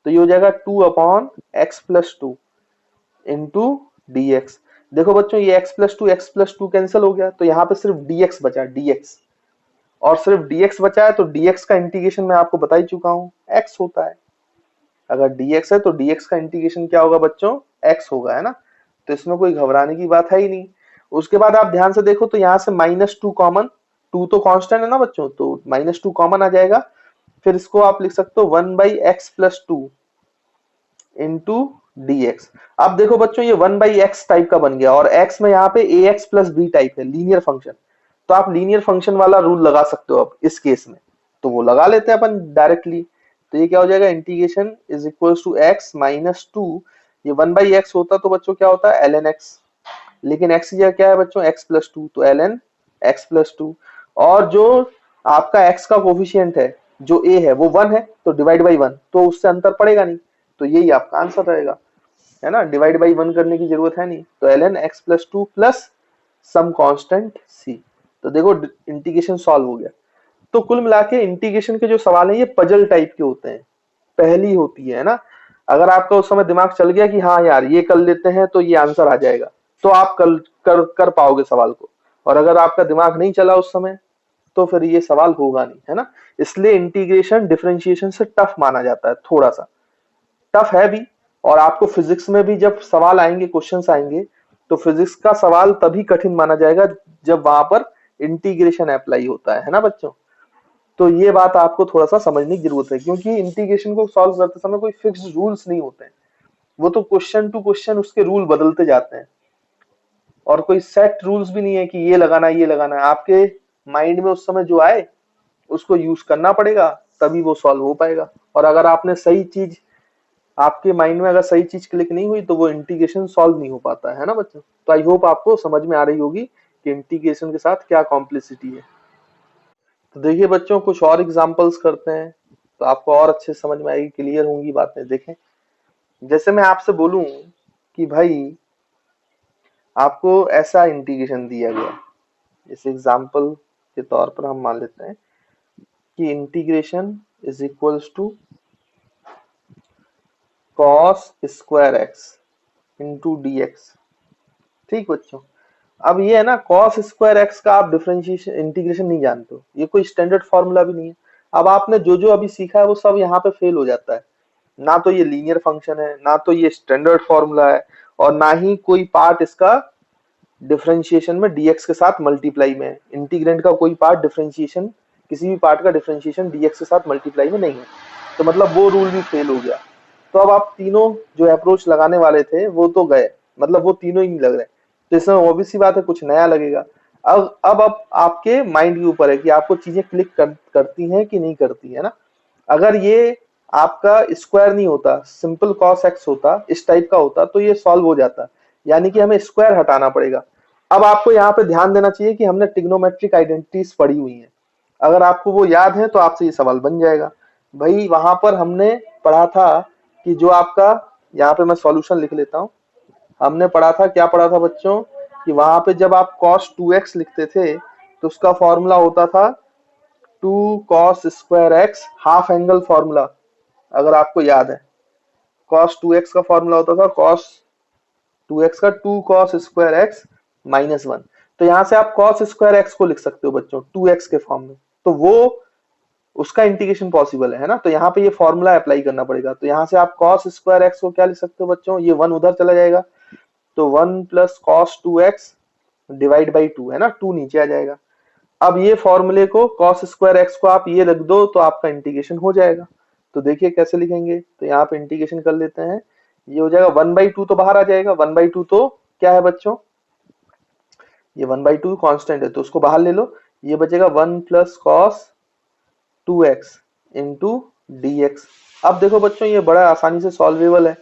Speaker 1: तो ये हो जाएगा to upon x plus two into dx। देखो बच्चों ये एक्स प्लस टू कैंसिल हो गया, तो यहाँ पे सिर्फ dx बचा, dx, और सिर्फ dx बचा है, तो dx का इंटीग्रेशन मैं आपको बता ही चुका हूँ, x होता है। अगर dx है तो dx का इंटीग्रेशन क्या होगा बच्चों, x होगा, है ना। तो इसमें कोई घबराने की बात है ही नहीं। उसके बाद आप ध्यान से देखो तो यहाँ से माइनस टू कॉमन, टू तो कांस्टेंट है ना बच्चों, तो माइनस टू कॉमन आ जाएगा। फिर इसको आप लिख सकते हो one by x plus two into dx। अब देखो बच्चों ये वन बाई एक्स टाइप का बन गया, और x में यहाँ पे ax प्लस बी टाइप है, लीनियर फंक्शन। तो आप लीनियर फंक्शन वाला रूल लगा सकते हो अब इस केस में, तो वो लगा लेते हैं अपन डायरेक्टली। तो ये क्या हो जाएगा, integration is equal to x minus two, ये वन बाई एक्स होता तो बच्चों क्या होता है ln x, लेकिन x की जगह क्या है बच्चों x प्लस टू, तो ln x प्लस टू। और जो आपका x का कोफिशियंट है जो a है वो 1 है, तो डिवाइड बाई 1, तो उससे अंतर पड़ेगा नहीं, तो यही आपका आंसर रहेगा, है ना। डिवाइड बाई 1 करने की जरूरत है नहीं, तो ln x plus two plus some constant c। तो देखो इंटीग्रेशन सॉल्व हो गया। तो कुल मिला के इंटीग्रेशन के जो सवाल हैं ये पजल टाइप के होते हैं, पहली होती है ना। अगर आपका उस समय दिमाग चल गया कि हाँ यार ये कर लेते हैं तो ये आंसर आ जाएगा, तो आप कर पाओगे सवाल को। और अगर आपका दिमाग नहीं चला उस समय, तो फिर ये सवाल होगा नहीं, है ना। इसलिए इंटीग्रेशन डिफरेंशिएशन से टफ माना जाता है, थोड़ा सा टफ है भी। और आपको फिजिक्स में भी जब सवाल आएंगे, क्वेश्चंस आएंगे, तो फिजिक्स का सवाल तभी कठिन माना जाएगा जब वहां पर इंटीग्रेशन अप्लाई होता है ना बच्चों। तो ये बात आपको थोड़ा सा समझने की जरूरत है, क्योंकि इंटीग्रेशन को सॉल्व करते समय कोई फिक्स्ड रूल्स नहीं होते हैं, वो तो क्वेश्चन टू क्वेश्चन उसके रूल बदलते जाते हैं, और कोई सेट रूल्स भी नहीं है कि ये लगाना है ये लगाना है। आपके माइंड में उस समय जो आए उसको यूज करना पड़ेगा, तभी वो सॉल्व हो पाएगा। और अगर आपने सही चीज, आपके माइंड में अगर सही चीज क्लिक नहीं हुई तो वो इंटीग्रेशन सॉल्व नहीं हो पाता है ना बच्चों। तो आई होप आपको समझ में आ रही होगी कि इंटीग्रेशन के साथ क्या कॉम्प्लेक्सिटी है। तो देखिए बच्चों कुछ और एग्जांपल्स करते हैं, तो आपको और अच्छे से समझ में आएगी, क्लियर होंगी बातें। देखें जैसे मैं आपसे बोलूं कि भाई आपको ऐसा इंटीग्रेशन दिया गया, इस एग्जांपल के तौर पर हम मान लेते हैं कि integration is equals to cos square x into d x. ठीक बच्चों, अब ये है ना कॉस स्क्वायर एक्स का आप डिफरेंशिएशन इंटीग्रेशन नहीं जानते हो, ये कोई स्टैंडर्ड फॉर्मूला भी नहीं है। अब आपने जो जो अभी सीखा है वो सब यहाँ पे फेल हो जाता है। ना तो ये लीनियर फंक्शन है, ना तो ये स्टैंडर्ड फॉर्मूला है, और ना ही कोई पार्ट इसका डिफरेंशिएशन में dx के साथ मल्टीप्लाई में है। इंटीग्रेंट का कोई पार्ट डिफरेंशिएशन, किसी भी पार्ट का डिफरेंशिएशन dx के साथ मल्टीप्लाई में नहीं है, तो मतलब वो रूल भी फेल हो गया। तो अब आप तीनों जो अप्रोच लगाने वाले थे वो तो गए, मतलब वो तीनों ही नहीं लग रहे। तो इसमें ऑब्वियस सी बात है कुछ नया लगेगा। अब आपके माइंड के ऊपर है कि आपको चीजें क्लिक करती हैं कि नहीं करती है ना। अगर ये आपका स्क्वायर नहीं होता, सिंपल cos x होता, इस टाइप का होता तो ये सॉल्व हो जाता, यानी कि हमें स्क्वायर हटाना पड़ेगा। अब आपको यहाँ पे ध्यान देना चाहिए कि हमने ट्रिग्नोमेट्रिक आइडेंटिटीज पढ़ी हुई हैं, अगर आपको वो याद है तो आपसे ये सवाल बन जाएगा। भाई वहां पर हमने पढ़ा था कि जो आपका, यहाँ पे मैं सॉल्यूशन लिख लेता हूँ, हमने पढ़ा था, क्या पढ़ा था बच्चों, कि वहां पे जब आप cos 2x लिखते थे तो उसका फॉर्मूला होता था 2 cos square x half angle formula, अगर आपको याद है। cos 2x का फॉर्मूला होता था cos 2x का 2 cos स्क्वायर x माइनस 1। तो यहां से आप cos स्क्वायर x को लिख सकते हो बच्चों 2x के फॉर्म में, तो वो उसका इंटीग्रेशन पॉसिबल है ना। तो यहाँ पे ये फॉर्मूला अप्लाई करना पड़ेगा। तो यहाँ से आप cos स्क्वायर x को क्या लिख सकते हो बच्चों, ये 1 उधर चला जाएगा तो 1 plus cos 2x divide by 2 है ना, 2 नीचे आ जाएगा। अब ये फॉर्मूले को cos स्क्वायर x को आप ये रख दो तो आपका इंटीग्रेशन हो जाएगा। तो देखिए कैसे लिखेंगे, तो यहाँ पे इंटीग्रेशन कर लेते हैं, ये हो जाएगा 1/2 तो बाहर आ जाएगा, 1/2 तो क्या है बच्चों, ये 1/2 कांस्टेंट है तो उसको बाहर ले लो, ये बचेगा 1 plus cos 2x into dx। अब देखो बच्चों ये बड़ा आसानी से सॉल्वेबल है,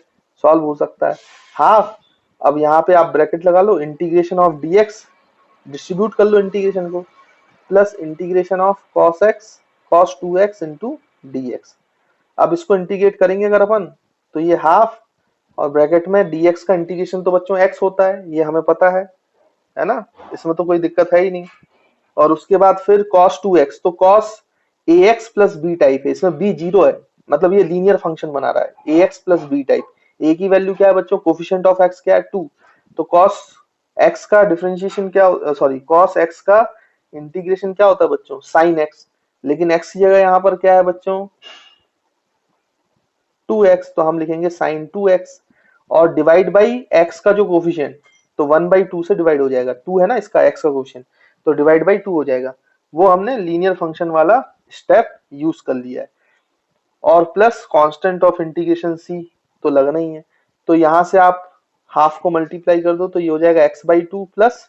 Speaker 1: सॉल्व हो सकता है। हाफ, अब यहाँ पे आप ब्रैकेट लगा लो, इंटीग्रेशन ऑफ dx, डिस्ट्रीब्यूट कर लो इंटीग्रेशन को, plus integration of cos 2x into dx। अब इसको इंटीग्रेट करेंगे अगर अपन, तो ये हाफ और ब्रैकेट में dx का इंटीग्रेशन तो बच्चों x होता है, ये हमें पता है ना, इसमें तो कोई दिक्कत है ही नहीं। और उसके बाद फिर cos 2x, तो cos ax plus b type है, इसमें b 0 है, मतलब ये लीनियर फंक्शन बना रहा है, ax plus b type. a की वैल्यू क्या है बच्चों, कोफिशिएंट ऑफ x क्या है 2, तो cos x का डिफरेंशिएशन क्या, सॉरी cos x का इंटीग्रेशन क्या होता है बच्चों, sin x, लेकिन x की जगह यहाँ पर क्या है बच्चों 2x, तो हम लिखेंगे sin 2x, और डिवाइड बाई x का जो कोफिशिएंट, तो 1/2 से डिवाइड हो जाएगा, 2 है ना इसका x का कोफिशिएंट, तो डिवाइड बाई 2 हो जाएगा। वो हमने लीनियर फंक्शन वाला स्टेप यूज कर लिया है। और plus constant of integration c तो लगना ही है, तो यहां से आप हाफ को मल्टीप्लाई कर दो तो ये हो जाएगा x/2 प्लस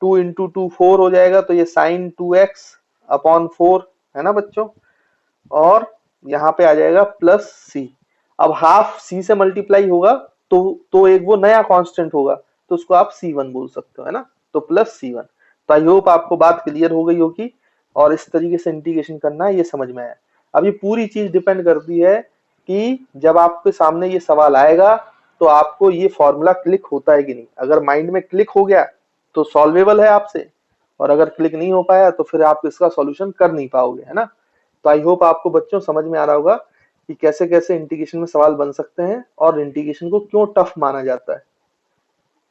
Speaker 1: 2 इंटू 2 4 हो जाएगा, तो ये sin 2x अपॉन 4 है ना बच्चों, और यहाँ पे आ जाएगा प्लस c। अब हाफ c से मल्टीप्लाई होगा तो एक वो नया कांस्टेंट होगा, तो उसको आप c1 बोल सकते हो है ना, तो प्लस c1। तो आई होप आपको बात क्लियर हो गई होगी, और इस तरीके से इंटीग्रेशन करना है ये समझ में आया। अब ये पूरी चीज डिपेंड करती है कि जब आपके सामने ये सवाल आएगा तो आपको ये फॉर्मूला क्लिक होता है कि नहीं। अगर माइंड में क्लिक हो गया तो सॉल्वेबल है आपसे, और अगर क्लिक नहीं हो पाया तो फिर आप इसका सॉल्यूशन कर नहीं पाओगे, है ना। तो आई होप आपको बच्चों समझ में आ रहा होगा कि कैसे कैसे इंटीग्रेशन में सवाल बन सकते हैं, और इंटीग्रेशन को क्यों टफ माना जाता है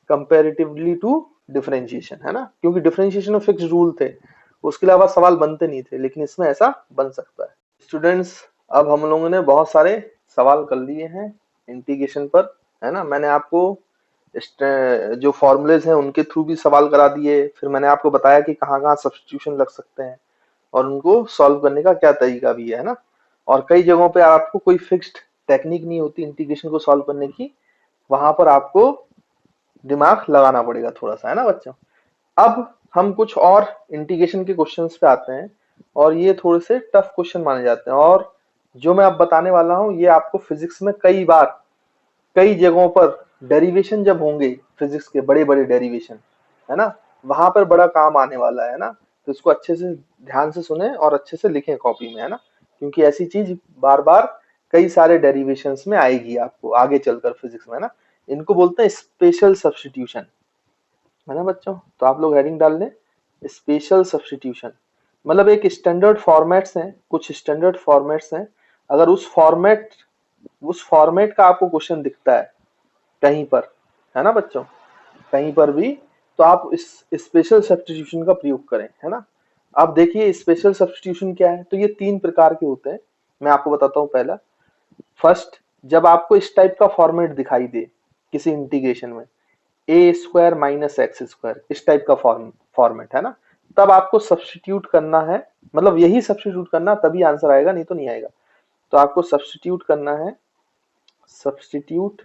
Speaker 1: कंपैरेटिवली टू डिफरेंशिएशन, है ना, क्योंकि डिफरेंशिएशन में फिक्स रूल थे, उसके अलावा सवाल बनते नहीं थे, लेकिन इसमें ऐसा बन सकता है। स्टूडेंट्स, अब हम लोगों ने बहुत सारे सवाल कर लिए हैं इंटीग्रेशन पर, है ना। मैंने आपको जो फॉर्मूलेज हैं उनके थ्रू भी सवाल करा दिए, फिर मैंने आपको बताया कि कहाँ कहाँ सब्स्टिट्यूशन लग सकते हैं और उनको सॉल्व करने का क्या तरीका भी है ना। और कई जगहों पे आपको कोई फिक्स्ड टेक्निक नहीं होती इंटीग्रेशन को सॉल्व करने की, वहां पर आपको दिमाग लगाना पड़ेगा थोड़ा सा, है ना बच्चों। अब हम कुछ और इंटीग्रेशन के क्वेश्चंस पे आते हैं, और ये थोड़े से टफ क्वेश्चन माने जाते हैं, और जो मैं अब बताने वाला हूँ ये आपको फिजिक्स में कई बार कई जगहों पर डेरिवेशन जब होंगे, फिजिक्स के बड़े बड़े डेरिवेशन, है ना, वहां पर बड़ा काम आने वाला है ना। तो इसको अच्छे से ध्यान से सुने और अच्छे से लिखें कॉपी में, है ना, क्योंकि ऐसी चीज बार बार कई सारे डेरिवेशंस में आएगी आपको आगे चलकर फिजिक्स में, है ना। इनको बोलते हैं स्पेशल सब्स्टिट्यूशन, है ना बच्चों। तो आप लोग हेडिंग डाल लें स्पेशल सब्स्टिट्यूशन, मतलब एक स्टैंडर्ड फॉर्मेट्स हैं, कुछ स्टैंडर्ड फॉर्मेट्स हैं, अगर उस फॉर्मेट का आपको क्वेश्चन दिखता है कहीं पर, है ना बच्चों, कहीं पर भी, तो आप इस स्पेशल सब्स्टिट्यूशन का प्रयोग करें, है ना। अब देखिए स्पेशल सब्स्टिट्यूशन क्या है, तो ये 3 प्रकार के होते हैं, मैं आपको बताता हूँ। पहला, फर्स्ट, जब आपको इस टाइप का फॉर्मेट दिखाई दे किसी इंटीग्रेशन में, ए स्क्वायर माइनस एक्स स्क्वायर, इस टाइप का फॉर्मेट है ना, तब आपको सब्स्टिट्यूट करना है, मतलब यही सब्स्टिट्यूट करना, तभी आंसर आएगा, नहीं तो नहीं आएगा। तो आपको सब्स्टिट्यूट करना है, substitute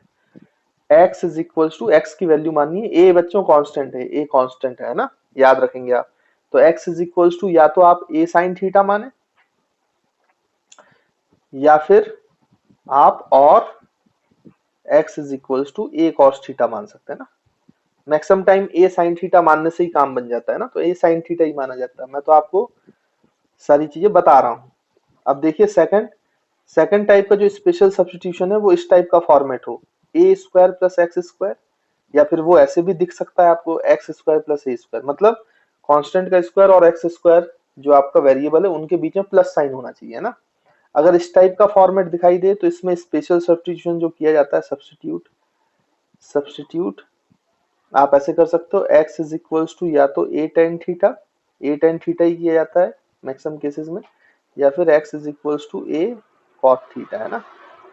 Speaker 1: x is equal to, x की वैल्यू मानिए, a बच्चों कांस्टेंट है, a कांस्टेंट है ना, याद रखेंगे आप। तो x इज इक्वल टू, या तो आप a साइन थीटा माने, या फिर आप और x is equals to a cos theta मान सकते हैं ना। Maximum time a sine theta मानने से ही काम बन जाता है ना, तो ए साइन थीटा ही माना जाता है। मैं तो आपको सारी चीजें बता रहा हूँ। अब देखिए सेकंड टाइप का जो स्पेशल सब्स्टिट्यूशन है वो इस टाइप का फॉर्मेट हो, ए स्क्वायर प्लस एक्स स्क्वायर, या फिर वो ऐसे भी दिख सकता है आपको एक्स स्क्वायर प्लस ए स्क्वायर, मतलब कांस्टेंट का स्क्वायर और एक्स स्क्वायर जो आपका वेरिएबल है उनके बीच में प्लस साइन होना चाहिए ना। अगर इस टाइप का फॉर्मेट दिखाई दे तो इसमें स्पेशल सब्स्टिट्यूशन जो किया जाता है, सब्स्टिट्यूट आप ऐसे कर सकते हो, x इज इक्वल्स टू या तो ए टेन थीटा ही किया जाता है मैक्सिमम केसेस में, या फिर x is equals to a cot theta, है ना।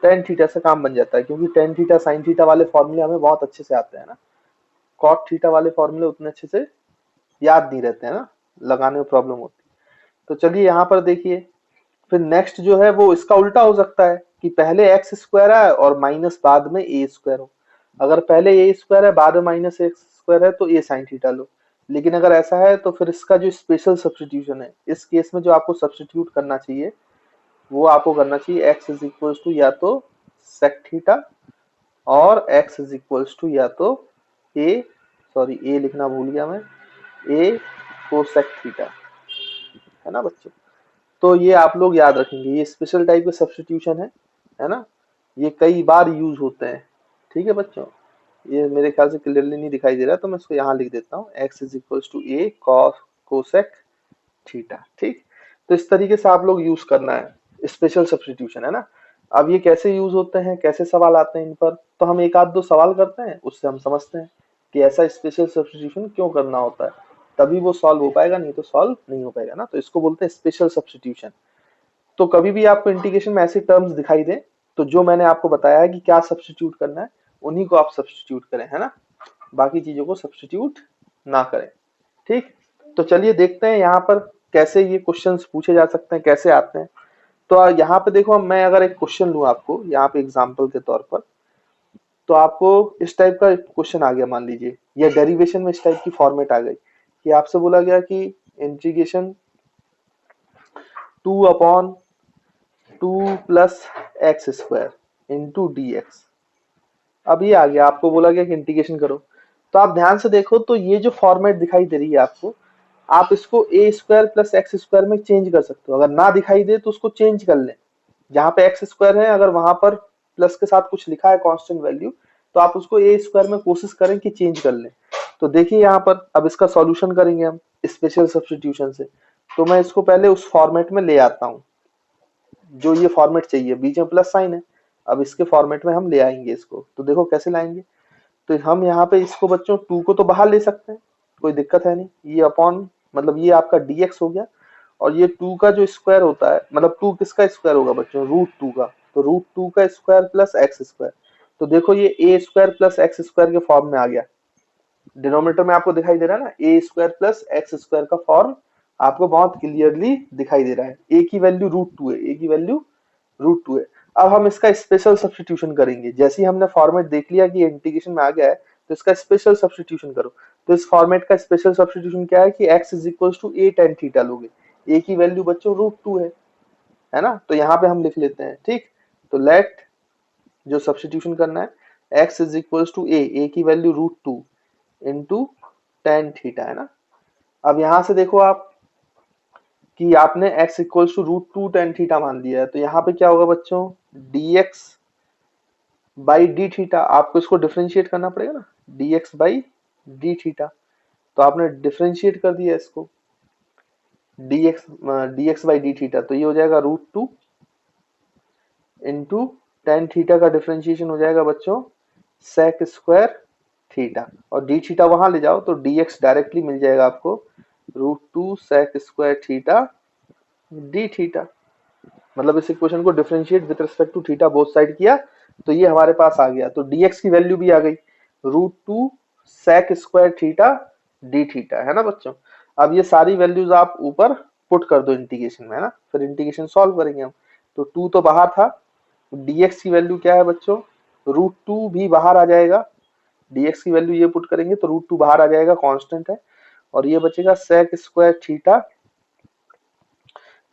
Speaker 1: टेन थीटा से काम बन जाता है, क्योंकि टेन थीटा साइन थीटा वाले फॉर्मूले हमें बहुत अच्छे से आते हैं ना, कॉट थीटा वाले फॉर्मूले उतने अच्छे से याद नहीं रहते हैं ना, लगाने में प्रॉब्लम होती है। तो चलिए यहाँ पर देखिए, फिर नेक्स्ट जो है वो इसका उल्टा हो सकता है कि पहले एक्स स्क्वायर है और माइनस बाद में ए स्क्वायर हो। अगर पहले ए स्क्वायर है बाद में माइनस एक्स स्क्वायर है तो ए साइन थीटा लो। लेकिन अगर ऐसा है तो फिर इसका जो स्पेशल सब्स्टिट्यूशन है, इस केस में जो आपको सब्स्टिट्यूट करना चाहिए वो आपको करना चाहिए एक्स इज इक्वल्स टू या तो सेक थीटा और एक्स इज इक्वल्स टू या तो ए, सॉरी ए लिखना भूल गया मैं, ए कोसेक थीटा, है ना बच्चों। तो ये आप लोग याद रखेंगे, ये स्पेशल टाइप के सब्स्टिट्यूशन है ना, ये कई बार यूज होते हैं। ठीक है बच्चों, ये मेरे ख्याल से क्लियरली नहीं दिखाई दे रहा तो मैं इसको यहाँ लिख देता हूँ, x is equals to a cos cosec theta. ठीक, तो इस तरीके से आप लोग यूज करना है स्पेशल सब्स्टिट्यूशन, है ना। अब ये कैसे यूज होते हैं, कैसे सवाल आते हैं इन पर, तो हम एक आध दो सवाल करते हैं, उससे हम समझते हैं कि ऐसा स्पेशल सब्स्टिट्यूशन क्यों करना होता है, तभी वो सॉल्व हो पाएगा, नहीं तो सॉल्व नहीं हो पाएगा ना। तो इसको बोलते हैं स्पेशल सब्स्टिट्यूशन। तो कभी भी आपको इंटीग्रेशन में ऐसे टर्म्स दिखाई दे तो जो मैंने आपको बताया है कि क्या सब्स्टिट्यूट करना है उन्हीं को आप सब्स्टिट्यूट करें, है ना, बाकी चीजों को सब्स्टिट्यूट ना करें। ठीक, तो चलिए देखते हैं यहाँ पर कैसे ये क्वेश्चंस पूछे जा सकते हैं, कैसे आते हैं। तो यहाँ पे देखो, मैं अगर एक क्वेश्चन लूं आपको यहाँ पे एग्जाम्पल के तौर पर, तो आपको इस टाइप का क्वेश्चन आ गया मान लीजिए, या डेरिवेशन में इस टाइप की फॉर्मेट आ गई कि आपसे बोला गया कि integration 2 upon 2 plus x square into d x. अब ये आ गया, आपको बोला गया कि इंटीग्रेशन करो। तो आप ध्यान से देखो तो ये जो फॉर्मेट दिखाई दे रही है आपको, आप इसको ए स्क्वायर प्लस एक्स स्क्वायर में चेंज कर सकते हो। अगर ना दिखाई दे तो उसको चेंज कर लें, जहां पे एक्स स्क्वायर है अगर वहां पर प्लस के साथ कुछ लिखा है कांस्टेंट वैल्यू, तो आप उसको ए स्क्वायर में कोशिश करें कि चेंज कर लें। तो देखिए यहाँ पर अब इसका सॉल्यूशन करेंगे हम स्पेशल सब्स्टिट्यूशन से। तो मैं इसको पहले उस फॉर्मेट में ले आता हूँ, जो ये फॉर्मेट चाहिए, बीच में प्लस साइन है, अब इसके फॉर्मेट में हम ले आएंगे इसको। तो देखो कैसे लाएंगे, तो हम यहाँ पे इसको बच्चों 2 को तो बाहर ले सकते हैं, कोई दिक्कत है नहीं, ये अपॉन मतलब ये आपका dx हो गया, और ये 2 का जो स्क्वायर होता है, मतलब 2 किसका स्क्वायर होगा बच्चों, रूट 2 का, तो रूट 2 का स्क्वायर प्लस एक्स स्क्वायर। तो देखो ये ए स्क्वायर प्लस एक्स स्क्वायर के फॉर्म में आ गया, डिनोमिनेटर में आपको दिखाई दे रहा है ना, ए स्क्वायर प्लस एक्स स्क्वायर का फॉर्म आपको बहुत क्लियरली दिखाई दे रहा है। ए की वैल्यू रूट 2 है, ए की वैल्यू रूट 2 है। अब हम इसका स्पेशल सब्स्टिट्यूशन करेंगे, जैसे ही हमने फॉर्मेट देख लिया कि इंटीग्रेशन में आ गया है तो इसका स्पेशल सब्स्टिट्यूशन करो। तो इस फॉर्मेट का स्पेशल सब्स्टिट्यूशन क्या है कि x is equals to a tan theta लोगे, ए की वैल्यू बच्चों रूट 2 है ना, तो यहाँ पे हम लिख लेते हैं। ठीक, तो लेट जो सब्स्टिट्यूशन करना है, x is equals to a की value root 2 into tan theta, है ना। अब यहाँ से देखो आप कि आपने x equals to root 2 tan theta मान दिया है, तो यहाँ पे क्या होगा बच्चों, dx बाई डी थीटा, आपको इसको डिफरेंशिएट करना पड़ेगा ना, dx बाई डी थीटा। तो आपने डिफरेंशिएट कर दिया इसको, dx बाई डी थीटा, तो ये हो जाएगा रूट 2 इंटू टेन थीटा का डिफरेंशिएशन हो जाएगा बच्चों सेक स्क्वायर थीटा, और डी थीटा वहां ले जाओ तो dx डायरेक्टली मिल जाएगा आपको root 2 sec square theta d theta. मतलब इस इक्वेशन को differentiate with respect to theta both side किया तो ये हमारे पास आ गया, तो dx की वैल्यू भी आ गई root 2 sec square theta d theta, है ना बच्चों। अब ये सारी वैल्यूज आप ऊपर पुट कर दो इंटीग्रेशन में, है ना, फिर इंटीग्रेशन सॉल्व करेंगे हम। तो 2 तो बाहर था, dx की वैल्यू क्या है बच्चों, रूट 2 भी बाहर आ जाएगा, dx की वैल्यू ये पुट करेंगे तो रूट 2 बाहर आ जाएगा, कांस्टेंट है, और ये बचेगा sec square theta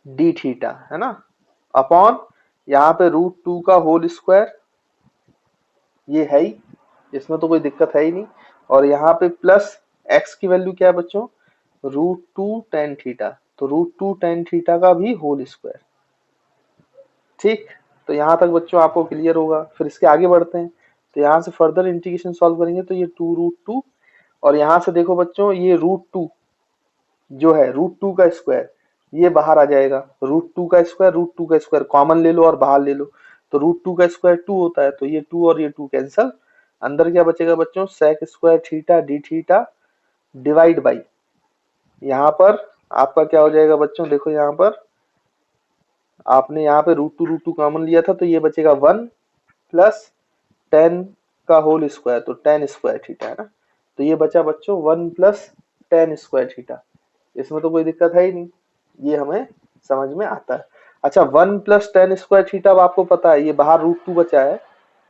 Speaker 1: d theta, है ना, अपॉन यहाँ पे √2 का होल स्क्वायर, ये है ही, इसमें तो कोई दिक्कत है ही नहीं। और यहाँ पे प्लस x की वैल्यू क्या है बच्चों, √2 tan थीटा, तो √2 tan थीटा का भी होल स्क्वायर। ठीक, तो यहाँ तक बच्चों आपको क्लियर होगा। फिर इसके आगे बढ़ते हैं, तो यहाँ से फर्दर इंटीग्रेशन सॉल्व करेंगे तो ये 2√2, और यहाँ से देखो बच्चों ये √2 जो है √2 का स्क्वायर, ये बाहर आ जाएगा। √2 का स्क्वायर कॉमन ले लो और बाहर ले लो, तो √2 का स्क्वायर 2 होता है, तो ये 2 और ये 2 कैंसल। अंदर क्या बचेगा बच्चों, sec square theta d theta divide by, यहाँ पर आपका क्या हो जाएगा बच्चों, देखो यहाँ पर आपने यहाँ पे √2 कॉमन लिया था, तो ये बचेगा 1 प्लस 10 का होल स्क्वायर, तो tan स्क्वायर थीटा है ना। तो ये बचा बच्चों 1 प्लस tan स्क्वायर थीटा, इसमें तो कोई दिक्कत है ही नहीं, ये हमें समझ में आता है। अच्छा 1 प्लस tan स्क्वायर थीटा, अब आपको पता है ये बाहर √2 बचा है,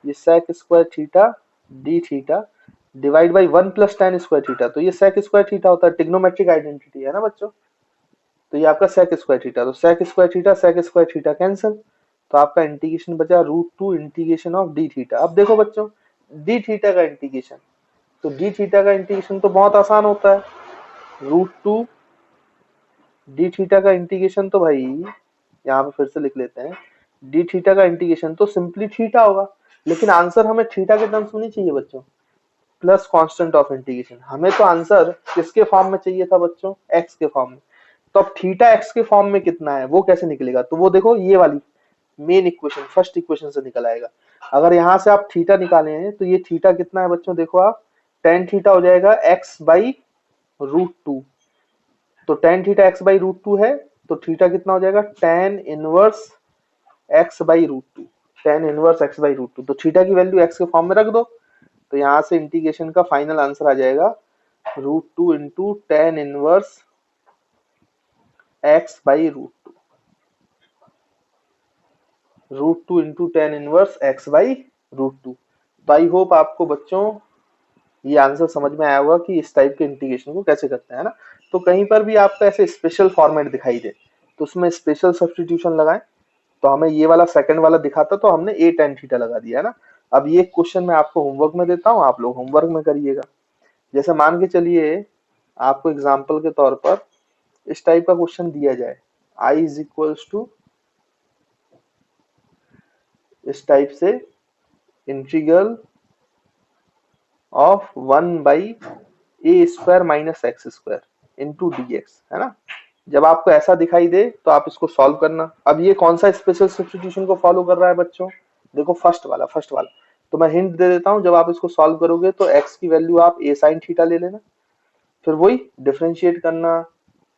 Speaker 1: ये sec square theta d theta divide by 1 plus tan square theta, तो ये sec स्क्वायर थीटा होता है, ट्रिग्नोमेट्रिक आइडेंटिटी है ना बच्चों। तो ये आपका sec स्क्वायर थीटा, तो sec स्क्वायर थीटा कैंसिल, तो आपका इंटीग्रेशन बचा √2 इंटीग्रेशन ऑफ डी थीटा। अब देखो बच्चों डी थीटा का इंटीग्रेशन, तो डी थीटा का इंटीग्रेशन तो बहुत आसान होता है, √2 डी थीटा का इंटीग्रेशन तो भाई यहाँ पे फिर से लिख लेते हैं, डी थीटा का इंटीग्रेशन तो सिंपली थीटा होगा, लेकिन आंसर हमें थीटा के टर्म्स में नहीं चाहिए बच्चों, प्लस कांस्टेंट ऑफ इंटीग्रेशन। हमें तो आंसर किसके फॉर्म में चाहिए था बच्चों, एक्स के फॉर्म में। तो अब थीटा एक्स के फॉर्म में कितना है वो कैसे निकलेगा, तो वो देखो ये वाली मेन इक्वेशन, फर्स्ट इक्वेशन से निकल आएगा। अगर यहाँ से आप थीटा निकाले हैं तो ये थीटा कितना है बच्चों, देखो आप tan थीटा हो जाएगा x बाई √2, तो tan थीटा x बाई √2 है, तो थीटा कितना हो जाएगा tan inverse x by √2, tan inverse x by √2, तो थीटा की वैल्यू x के फॉर्म में रख दो, तो यहाँ से इंटीग्रेशन का फाइनल आंसर आ जाएगा √2 into tan inverse x by √2, √2 into tan inverse x by √2। तो आई होप आपको बच्चों ये आंसर समझ में आया होगा कि इस टाइप के इंटीग्रेशन को कैसे करते हैं ना। तो कहीं पर भी आपको ऐसे स्पेशल फॉर्मेट दिखाई दे तो उसमें स्पेशल सब्स्टिट्यूशन लगाएं, तो हमें ये वाला सेकंड वाला दिखाता तो हमने a tan थीटा लगा दिया है ना। अब ये क्वेश्चन मैं आपको होमवर्क में देता हूँ, आप लोग होमवर्क में करिएगा। जैसे मान के चलिए आपको एग्जाम्पल के तौर पर इस टाइप का क्वेश्चन दिया जाए, i इज इक्वल्स टू इस टाइप से integral of 1 by A square minus x square into d x, है ना। जब आपको ऐसा दिखाई दे तो आप इसको सॉल्व करना। अब ये कौन सा स्पेशल सब्स्टिट्यूशन को फॉलो कर रहा है बच्चों, देखो फर्स्ट वाला। तो मैं हिंट दे देता हूं, जब आप इसको सॉल्व करोगे तो x की वैल्यू आप a sin थीटा ले लेना, फिर वही डिफरेंशिएट करना,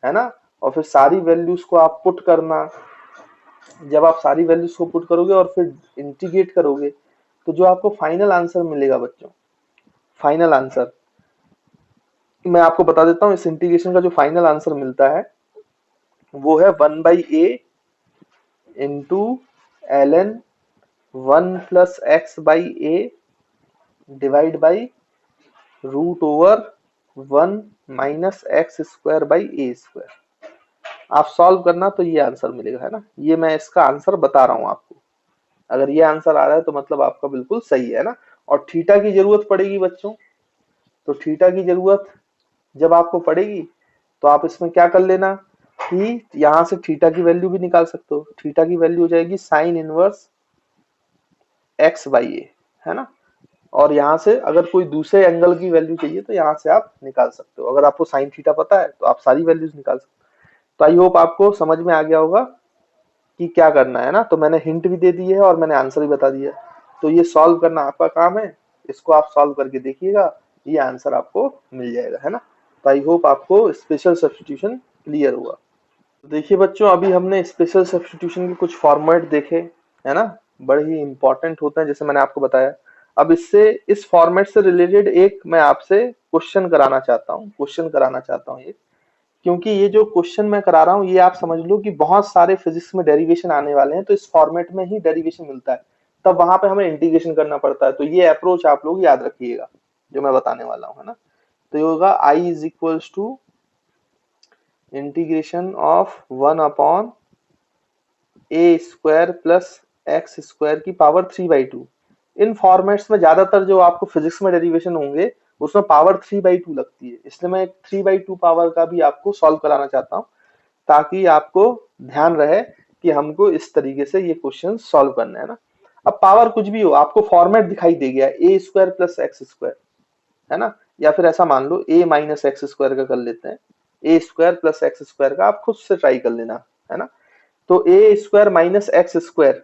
Speaker 1: है ना, और फिर सारी वैल्यूज को आप पुट करना। जब आप सारी वैल्यूज को पुट करोगे और फिर इंटीग्रेट करोगे तो जो आपको फाइनल आंसर मिलेगा बच्चों, फाइनल आंसर मैं आपको बता देता हूँ, इस इंटीग्रेशन का जो फाइनल आंसर मिलता है वो है 1 by A into ln 1 plus x by A divide by √1 minus x square by A square. आप सॉल्व करना तो ये आंसर मिलेगा, है ना। ये मैं इसका आंसर बता रहा हूँ आपको, अगर ये आंसर आ रहा है तो मतलब आपका बिल्कुल सही है ना। और थीटा की जरूरत पड़ेगी बच्चों, तो थीटा की जरूरत जब आपको पड़ेगी तो आप इसमें क्या कर लेना कि यहां से थीटा की वैल्यू भी निकाल सकते हो। थीटा की वैल्यू हो जाएगी साइन इनवर्स एक्स बाई ए, है ना। और यहाँ से अगर कोई दूसरे एंगल की वैल्यू चाहिए तो यहाँ से आप निकाल सकते हो। अगर आपको साइन थीटा पता है तो आप सारी वैल्यूज निकाल सकते हो। तो आई होप आपको समझ में आ गया होगा कि क्या करना है ना। तो मैंने हिंट भी दे दी है और मैंने आंसर भी बता दिया, तो ये सॉल्व करना आपका काम है। इसको आप सॉल्व करके देखिएगा, ये आंसर आपको मिल जाएगा, है ना। तो आई होप आपको स्पेशल सब्स्टिट्यूशन क्लियर हुआ। देखिए बच्चों, अभी हमने स्पेशल सब्स्टिट्यूशन के कुछ फॉर्मेट देखे, है ना, बड़े ही इंपॉर्टेंट होते हैं जैसे मैंने आपको बताया। अब इससे इस फॉर्मेट से रिलेटेड एक मैं आपसे क्वेश्चन कराना चाहता हूँ एक, क्योंकि ये जो क्वेश्चन मैं करा रहा हूँ ये आप समझ लो कि बहुत सारे फिजिक्स में डेरिवेशन आने वाले हैं, तो इस फॉर्मेट में ही डेरिवेशन मिलता है, तब वहां पे हमें इंटीग्रेशन करना पड़ता है। तो ये अप्रोच आप लोग याद रखिएगा जो मैं बताने वाला हूँ, है ना। तो ये होगा i is equals to integration of 1 upon a square plus x square की पावर 3/2। इन फॉर्मेट्स में ज्यादातर जो आपको फिजिक्स में डेरिवेशन होंगे उसमें पावर 3/2 लगती है, इसलिए मैं 3/2 पावर का भी आपको सॉल्व कराना चाहता हूँ ताकि आपको ध्यान रहे कि हमको इस तरीके से ये क्वेश्चन सॉल्व करना है ना। अब पावर कुछ भी हो, आपको फॉर्मेट दिखाई दे गया ए स्क्वायर प्लस एक्स स्क्वायर, है ना, या फिर ऐसा मान लो ए माइनस एक्स स्क्वायर का कर लेते हैं, ए स्क्वायर प्लस एक्स स्क्वायर का आप खुद से ट्राई कर लेना, है ना। तो ए स्क्वायर माइनस एक्स स्क्वायर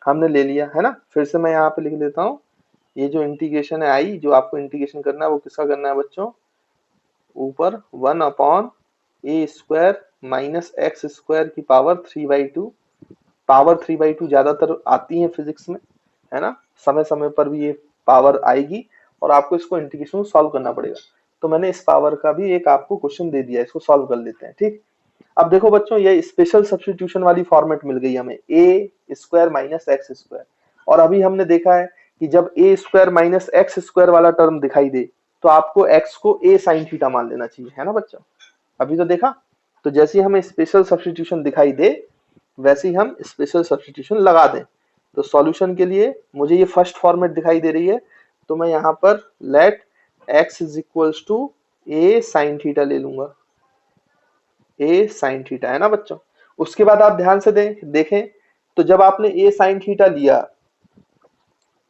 Speaker 1: हमने ले लिया, है ना। फिर से मैं यहाँ पे लिख देता हूँ, ये जो इंटीग्रेशन है आई, जो आपको इंटीग्रेशन करना है वो किसका करना है बच्चों, ऊपर 1 ए स्क्वायर माइनस एक्स स्क्वायर की पावर 3/2। पावर 3/2 ज्यादातर आती है फिजिक्स में, है ना, समय समय पर भी ये पावर आएगी और आपको इसको इंटीग्रेशन सॉल्व करना पड़ेगा। तो मैंने इस पावर का भी एक आपको क्वेश्चन दे दिया, इसको सॉल्व कर लेते हैं, ठीक। अब देखो बच्चों, ये स्पेशल सब्स्टिट्यूशन वाली फॉर्मेट मिल गई हमें, ए स्क्वायर माइनस एक्स स्क्वायर। और अभी हमने देखा है कि जब ए स्क्वायर माइनस एक्स स्क्वायर वाला टर्म दिखाई दे तो आपको एक्स को ए साइन थीटा मान लेना चाहिए, है ना बच्चों। अभी तो देखा, तो जैसे ही हमें स्पेशल सब्स्टिट्यूशन दिखाई दे वैसे ही हम स्पेशल सब्स्टिट्यूशन लगा दें। तो सॉल्यूशन के लिए मुझे ये फर्स्ट फॉर्मेट दिखाई दे रही है, तो मैं यहाँ पर let x is equals to a sine theta ले लूंगा, ए साइन थीटा, है ना बच्चों। उसके बाद आप ध्यान से देखें, तो जब आपने ए साइन थीटा लिया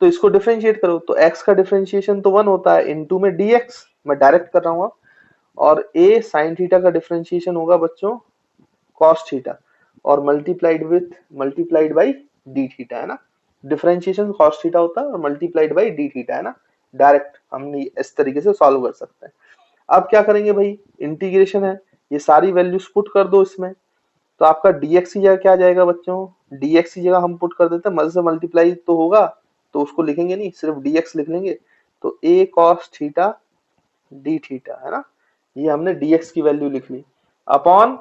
Speaker 1: तो इसको डिफरेंशिएट करो, तो x का डिफरेंशिएशन तो 1 होता है, इनटू में dx, मैं डायरेक्ट कर रहा हूँ, और a साइन थीटा का डिफरेंशिएशन होगा बच्चों cos थीटा, और मल्टीप्लाइड बाई डी थीटा, है ना। डिफरेंशिएशन cos थीटा होता है और मल्टीप्लाइड बाई डी थीटा, है ना। डायरेक्ट हम इस तरीके से सॉल्व कर सकते हैं। अब क्या करेंगे भाई, इंटीग्रेशन है, ये सारी वैल्यूज पुट कर दो इसमें, तो आपका dx की जगह क्या आ जाएगा बच्चों, dx की जगह हम पुट कर देते हैं, मल से मल्टीप्लाई तो होगा तो उसको लिखेंगे नहीं, सिर्फ dx लिख लेंगे, तो a cos theta d theta, है ना। ये हमने dx की वैल्यू लिख ली अपॉन,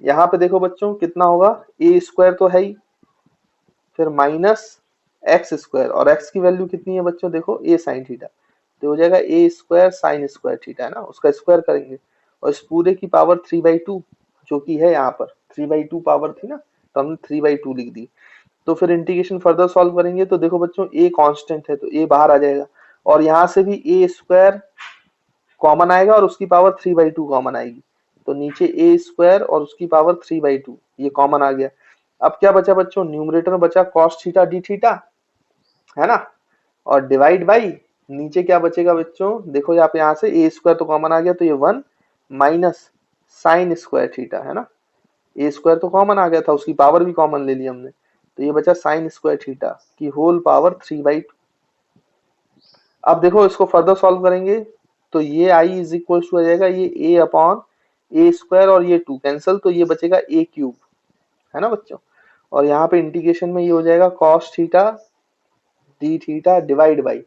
Speaker 1: यहाँ पे देखो बच्चों कितना होगा, ए स्क्वायर तो है ही, फिर माइनस एक्स स्क्वायर, और x की वैल्यू कितनी है बच्चों, देखो ए साइन थीटा, तो हो जाएगा ए स्क्वायर साइन स्क्वायर थीटा, है ना, उसका स्क्वायर करेंगे, और इस पूरे की पावर 3/2 जो कि है यहाँ पर 3/2 पावर थी ना, तो हमने 3/2 लिख दी। तो फिर इंटीग्रेशन फर्दर सॉल्व करेंगे, तो देखो बच्चों ए कांस्टेंट है तो ए बाहर आ जाएगा, और यहाँ से भी ए स्क्वायर कॉमन आएगा और उसकी पावर 3/2 कॉमन आएगी, तो नीचे ए स्क्वायर और उसकी पावर 3/2 ये कॉमन आ गया। अब क्या बचा बच्चों, न्यूमरेटर में बचा cos थीटा डी थीटा, है ना, और डिवाइड बाई नीचे क्या बचेगा बच्चों, देखो आप यहाँ से ए स्क्वायर तो कॉमन आ गया, तो ये 1 माइनस साइन स्क्वायर थीटा, है ना, ए स्क्वायर तो कॉमन आ गया था, उसकी पावर भी कॉमन ले ली हमने, तो ये बचा साइन स्क्वायर थीटा की होल पावर 3/2। अब देखो इसको फर्दर सॉल्व करेंगे, तो ये आई इज इक्वल टू आ जाएगा ये ए अपॉन ए स्क्वायर, और ये 2 कैंसिल, तो ये बचेगा ए क्यूब, है ना बच्चों। और यहाँ पे इंटीग्रेशन में ये हो जाएगा cos theta d theta divide by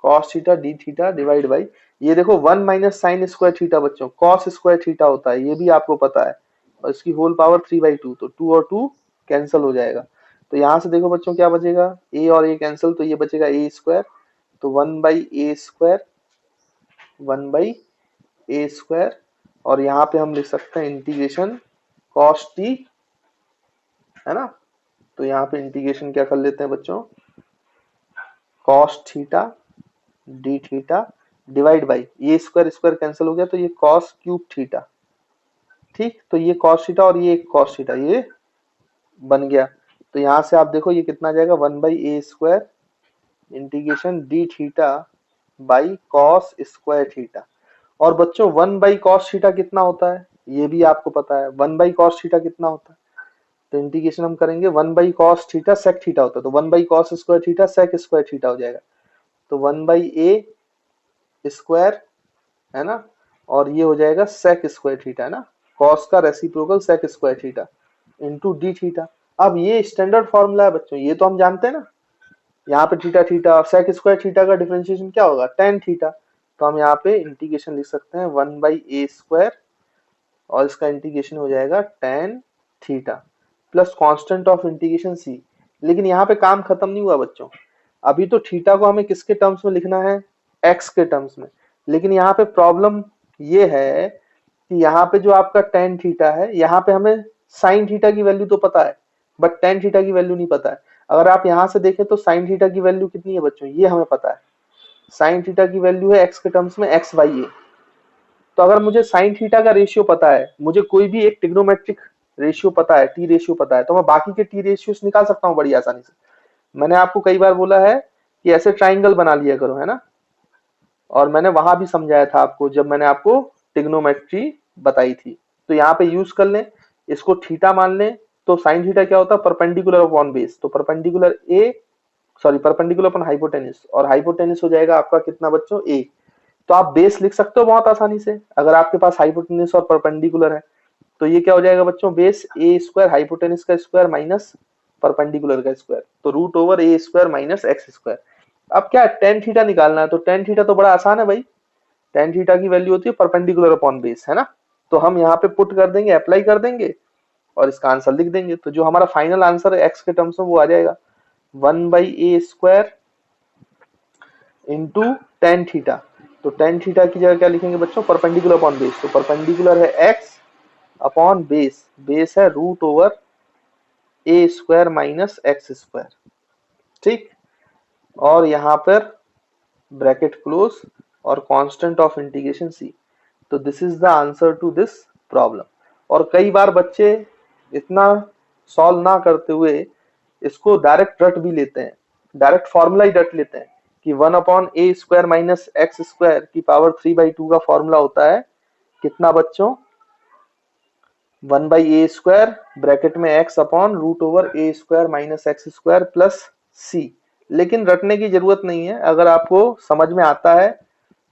Speaker 1: cos theta d theta divide by, ये देखो 1 माइनस साइन स्क्वायर थीटा बच्चों cos स्क्वायर थीटा होता है, ये भी आपको पता है, और इसकी होल पावर 3/2, तो 2 और 2 कैंसिल हो जाएगा। तो यहाँ से देखो बच्चों क्या बचेगा, a और a कैंसिल, तो ये बचेगा ए स्क्वायर, तो 1/a स्क्वायर, और यहाँ पे हम लिख सकते हैं इंटीग्रेशन cos t, है ना। तो यहाँ पे इंटीग्रेशन क्या कर लेते हैं बच्चों, cos theta d theta divide by ये स्क्वायर स्क्वायर कैंसिल हो गया, तो ये cos क्यूब थीटा, ठीक, तो ये cos थीटा और ये cos थीटा ये बन गया। तो यहाँ से आप देखो ये कितना आ जाएगा, 1/a square integration D theta by cos square theta. और बच्चों 1/cos थीटा कितना होता है, ये भी आपको पता है, 1/cos थीटा कितना होता है, तो इंटीग्रेशन हम करेंगे 1/cos थीटा sec थीटा होता है, तो 1/cos square theta sec square theta हो जाएगा, तो 1/a स्क्वायर, है ना, और ये हो जाएगा sec स्क्वायर थीटा, है ना, cos का reciprocal sec square theta into D theta. अब ये स्टैंडर्ड फॉर्मूला है बच्चों, ये तो हम जानते हैं ना, यहाँ पे थीटा थीटा और sec स्क्वायर थीटा का डिफरेंशिएशन क्या होगा, tan थीटा, तो हम यहाँ पे इंटीग्रेशन लिख सकते हैं 1/a स्क्वायर, और इसका इंटीग्रेशन हो जाएगा tan theta plus constant of integration c। लेकिन यहाँ पे काम खत्म नहीं हुआ बच्चों, अभी तो थीटा को हमें किसके टर्म्स में लिखना है, x के टर्म्स में, लेकिन यहाँ पे प्रॉब्लम ये है कि यहाँ पे जो आपका tan थीटा है, यहाँ पे हमें sin थीटा की वैल्यू तो पता है बट tan थीटा की वैल्यू नहीं पता है। अगर आप यहाँ से देखें तो साइन थीटा की वैल्यू कितनी है बच्चों, ये हमें पता है, साइन थीटा की वैल्यू है एक्स के टर्म्स में एक्स बाई ए। तो अगर मुझे साइन थीटा का रेशियो पता है, मुझे कोई भी एक ट्रिग्नोमेट्रिक रेशियो पता है, टी रेशियो पता है, तो मैं बाकी के टी रेशियोस निकाल सकता हूँ बड़ी आसानी से। मैंने आपको कई बार बोला है कि ऐसे ट्राइंगल बना लिया करो, है ना, और मैंने वहां भी समझाया था आपको जब मैंने आपको ट्रिग्नोमेट्री बताई थी। तो यहाँ पे यूज कर लें, इसको थीटा मान लें, तो साइन थीटा क्या होता है, परपेंडिकुलर अपॉन बेस, तो perpendicular A, sorry perpendicular upon hypotenuse, और हाइपोटेनिस हो जाएगा आपका कितना बच्चों, ए। तो आप बेस लिख सकते हो बहुत आसानी से अगर आपके पास हाइपोटेनिस और परपेंडिकुलर है। तो ये क्या हो जाएगा बच्चों, बेस ए स्क्वायर हाइपोटेनिस का स्क्वायर माइनस परपेंडिकुलर का स्क्वायर, तो root over a square minus x square. अब क्या टेन थीटा निकालना है, तो टेन थीटा तो बड़ा आसान है भाई, टेन थीटा की वैल्यू होती है परपेंडिकुलर अपॉन बेस, है ना। तो हम यहाँ पे पुट कर देंगे, अप्लाई कर देंगे और इसका आंसर लिख देंगे। तो जो हमारा फाइनल आंसर है एक्स के टर्म्स में वो आ जाएगा 1/a² इंटू टेन थीटा। तो टेन थीटा की जगह क्या लिखेंगे बच्चों, परपेंडिकुलर अपॉन बेस, तो परपेंडिकुलर है एक्स अपॉन बेस, बेस है root over a square minus x square, ठीक। और यहाँ पर ब्रैकेट क्लोज और कांस्टेंट ऑफ इंटीग्रेशन सी। तो this is the answer to this problem. और कई बार बच्चे इतना सॉल्व ना करते हुए इसको डायरेक्ट रट भी लेते हैं, डायरेक्ट फॉर्मूला ही रट लेते हैं कि 1/a² माइनस एक्स स्क्वायर की पावर 3/2 का फॉर्मूला होता है कितना बच्चों, 1/a² ब्रैकेट में x upon root over a² minus x square plus c. लेकिन रटने की जरूरत नहीं है, अगर आपको समझ में आता है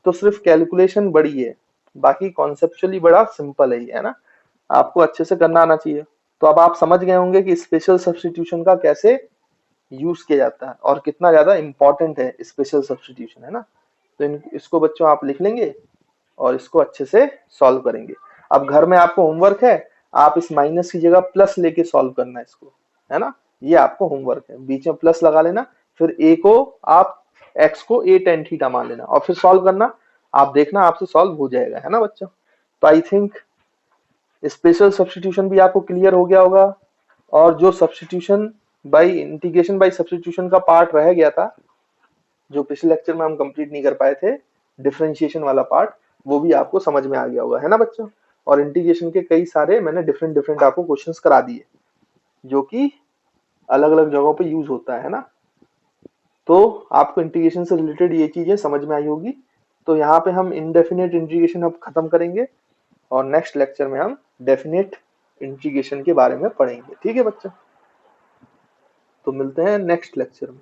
Speaker 1: तो सिर्फ कैलकुलेशन बड़ी है, बाकी कॉन्सेप्चुअली बड़ा सिंपल है ना, आपको अच्छे से करना आना चाहिए। तो अब आप समझ गए होंगे कि स्पेशल सब्स्टिट्यूशन का कैसे यूज किया जाता है और कितना ज्यादा इंपॉर्टेंट है स्पेशल सब्स्टिट्यूशन, है ना। तो इसको बच्चों आप लिख लेंगे और इसको अच्छे से सॉल्व करेंगे। अब घर में आपको होमवर्क है, आप इस माइनस की जगह प्लस लेके सॉल्व करना है इसको, है ना, ये आपको होमवर्क है, बीच में प्लस लगा लेना, फिर ए को आप एक्स को ए टेन थीटा मान लेना और फिर सॉल्व करना, आप देखना आपसे सॉल्व हो जाएगा, है ना बच्चों। तो आई थिंक स्पेशल सब्स्टिट्यूशन भी आपको क्लियर हो गया होगा, और जो substitution bye integration by substitution का पार्ट रह गया था जो पिछले लेक्चर में हम कंप्लीट नहीं कर पाए थे, डिफरेंशिएशन वाला पार्ट, वो भी आपको समझ में आ गया होगा, है ना बच्चों। और इंटीग्रेशन के कई सारे मैंने डिफरेंट डिफरेंट आपको क्वेश्चंस करा दिए जो कि अलग अलग जगहों पे यूज होता है ना। तो आपको इंटीग्रेशन से रिलेटेड ये चीजें समझ में आई होगी। तो यहाँ पे हम इनडेफिनेट इंटीग्रेशन अब खत्म करेंगे और नेक्स्ट लेक्चर में हम डेफिनेट इंटीग्रेशन के बारे में पढ़ेंगे, ठीक है बच्चों। तो मिलते हैं नेक्स्ट लेक्चर में।